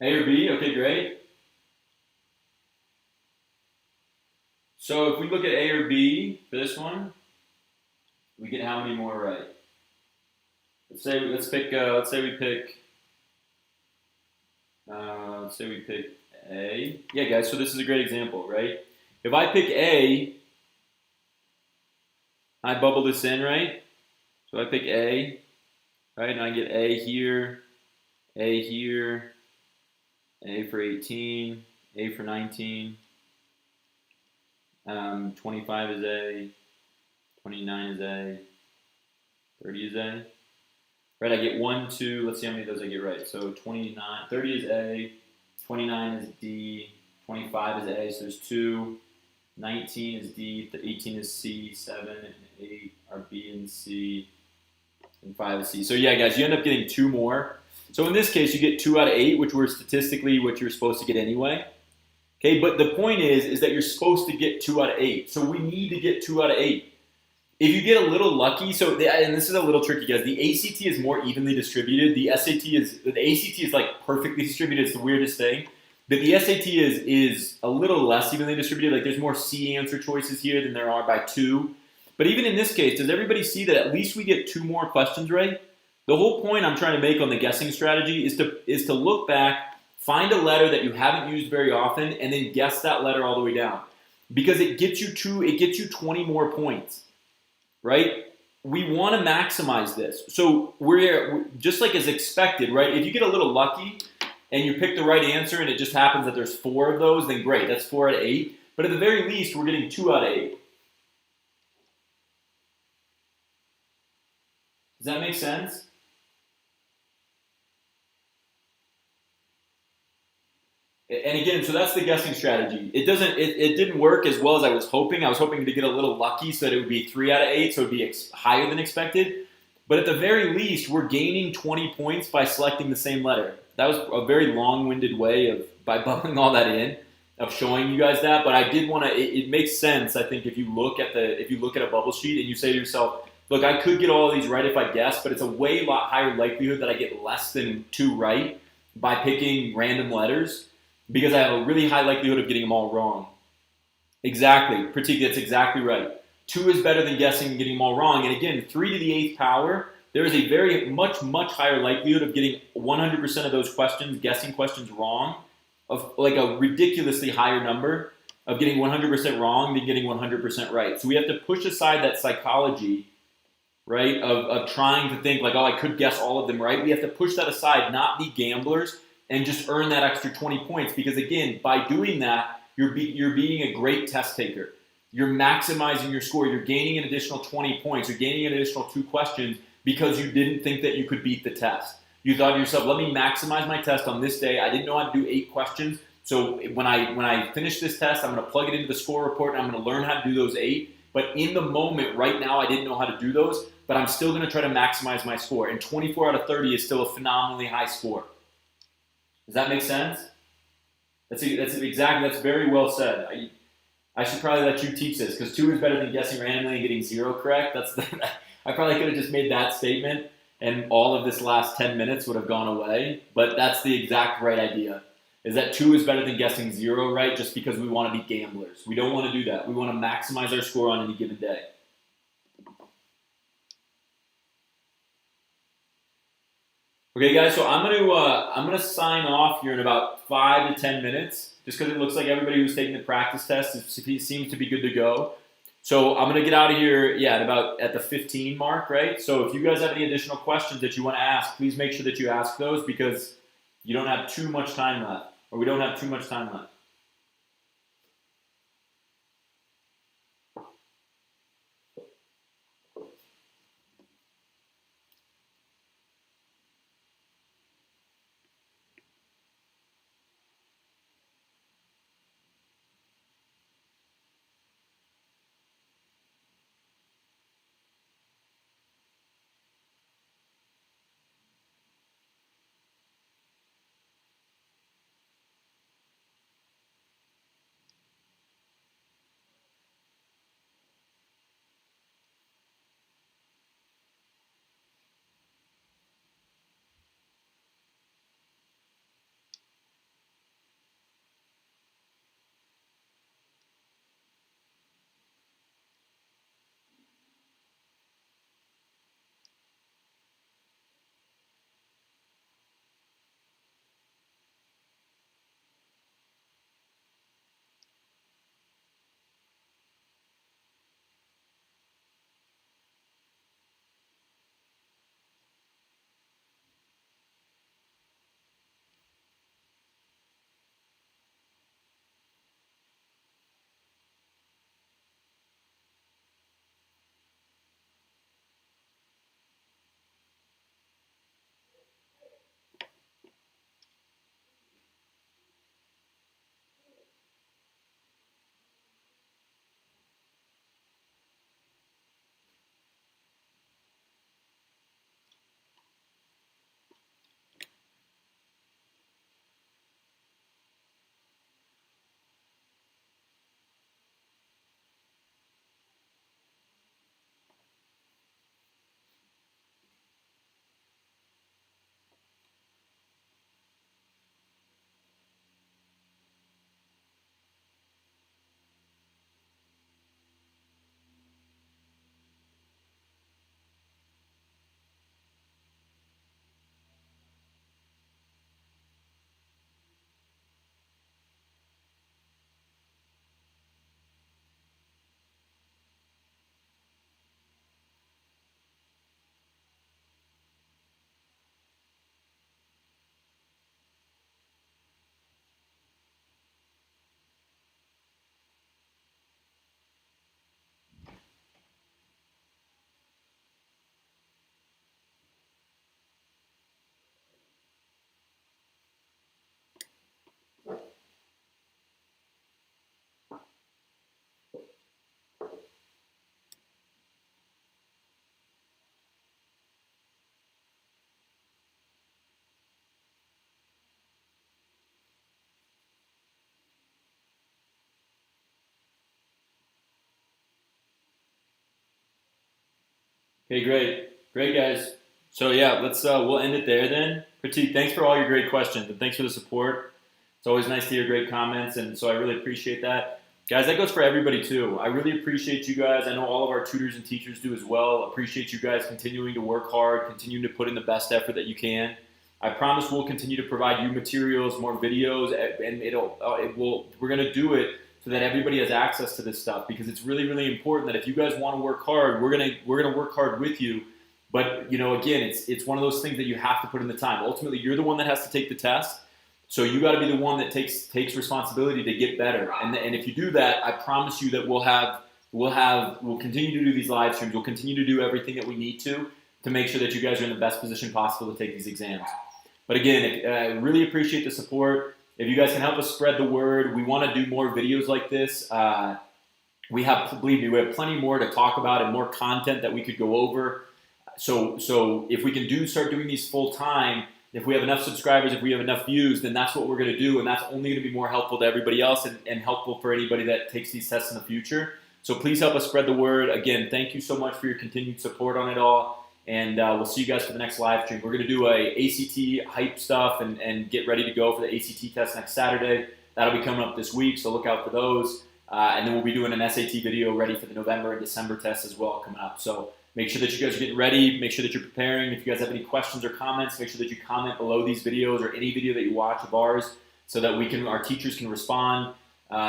A or B? Okay, great. So if we look at A or B for this one, we get how many more right? Let's say we pick A. Yeah, guys. So this is a great example, right? If I pick A, I bubble this in, right? So I pick A, right, and I get A here, A for 18, A for 19, 25 is A, 29 is A, 30 is A. Right, I get 1, 2, let's see how many of those I get right. So 29, 30 is A, 29 is D, 25 is A, so there's 2, 19 is D, 18 is C, 7 and 8 are B and C, and 5 is C. So yeah, guys, you end up getting 2 more. So in this case, you get 2 out of 8, which were statistically what you're supposed to get anyway. Okay, but the point is that you're supposed to get 2 out of 8. So we need to get 2 out of 8. If you get a little lucky, and this is a little tricky, guys. The ACT is more evenly distributed. The ACT is like perfectly distributed. It's the weirdest thing. But the SAT is a little less evenly distributed. Like there's more C answer choices here than there are by 2. But even in this case, does everybody see that at least we get 2 more questions right? The whole point I'm trying to make on the guessing strategy is to look back, find a letter that you haven't used very often, and then guess that letter all the way down. Because it gets you 20 more points. Right? We want to maximize this. So we're just like as expected, right? If you get a little lucky and you pick the right answer and it just happens that there's 4 of those, then great. That's 4 out of 8. But at the very least, we're getting 2 out of 8. Does that make sense? And again, so that's the guessing strategy. It didn't work as well as I was hoping. I was hoping to get a little lucky so that it would be 3 out of 8, so it would be higher than expected. But at the very least, we're gaining 20 points by selecting the same letter. That was a very long-winded way by bubbling all that in, of showing you guys that. But I did want to. It makes sense, I think, if you look at a bubble sheet and you say to yourself, look, I could get all of these right if I guess, but it's a lot higher likelihood that I get less than 2 right by picking random letters, because I have a really high likelihood of getting them all wrong. Exactly. Pratik, that's exactly right. 2 is better than guessing and getting them all wrong. And again, 3 to the 8th power, there is a very much higher likelihood of getting 100% of those guessing questions wrong, of like a ridiculously higher number of getting 100% wrong than getting 100% right. So we have to push aside that psychology, right, of trying to think like, oh, I could guess all of them right. We have to push that aside, not be gamblers, and just earn that extra 20 points. Because again, by doing that, you're being a great test taker. You're maximizing your score. You're gaining an additional 20 points. You're gaining an additional 2 questions because you didn't think that you could beat the test. You thought to yourself, let me maximize my test on this day. I didn't know how to do 8 questions. So when I finish this test, I'm going to plug it into the score report and I'm going to learn how to do those 8. But in the moment, right now, I didn't know how to do those, but I'm still going to try to maximize my score. And 24 out of 30 is still a phenomenally high score. Does that make sense? That's very well said. I should probably let you teach this, because 2 is better than guessing randomly and getting 0 correct. I probably could have just made that statement and all of this last 10 minutes would have gone away. But that's the exact right idea, is that 2 is better than guessing 0 right, just because we want to be gamblers. We don't want to do that. We want to maximize our score on any given day. Okay, guys, so I'm gonna sign off here in about 5 to 10 minutes, just because it looks like everybody who's taking the practice test seems to be good to go. So I'm gonna get out of here, at the 15 mark, right? So if you guys have any additional questions that you want to ask, please make sure that you ask those, because you don't have too much time left, or we don't have too much time left. Okay, great guys. So yeah, let's we'll end it there then. Pratik, thanks for all your great questions and thanks for the support. It's always nice to hear great comments, and so I really appreciate that. Guys, that goes for everybody too. I really appreciate you guys. I know all of our tutors and teachers do as well. Appreciate you guys continuing to work hard, continuing to put in the best effort that you can. I promise we'll continue to provide you materials, more videos, and we're going to do it so that everybody has access to this stuff, because it's really, really important that if you guys want to work hard, we're gonna work hard with you. But again, it's one of those things that you have to put in the time. Ultimately, you're the one that has to take the test, so you got to be the one that takes responsibility to get better. And if you do that, I promise you that we'll continue to do these live streams. We'll continue to do everything that we need to make sure that you guys are in the best position possible to take these exams. But again, I really appreciate the support. If you guys can help us spread the word, we want to do more videos like this. Believe me, we have plenty more to talk about and more content that we could go over. So if we can start doing these full time, if we have enough subscribers, if we have enough views, then that's what we're going to do, and that's only going to be more helpful to everybody else and helpful for anybody that takes these tests in the future. So please help us spread the word. Again, thank you so much for your continued support on it all. And we'll see you guys for the next live stream. We're going to do a ACT hype stuff and get ready to go for the ACT test next Saturday. That'll be coming up this week, so look out for those. And then we'll be doing an SAT video ready for the November and December tests as well coming up. So make sure that you guys are getting ready. Make sure that you're preparing. If you guys have any questions or comments, make sure that you comment below these videos or any video that you watch of ours so that our teachers can respond.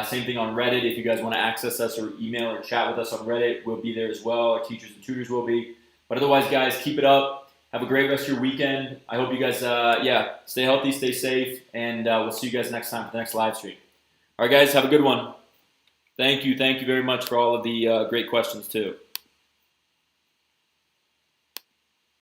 Same thing on Reddit. If you guys want to access us or email or chat with us on Reddit, we'll be there as well. Our teachers and tutors will be. But otherwise, guys, keep it up. Have a great rest of your weekend. I hope you guys, stay healthy, stay safe, and we'll see you guys next time for the next live stream. All right, guys, have a good one. Thank you very much for all of the great questions, too.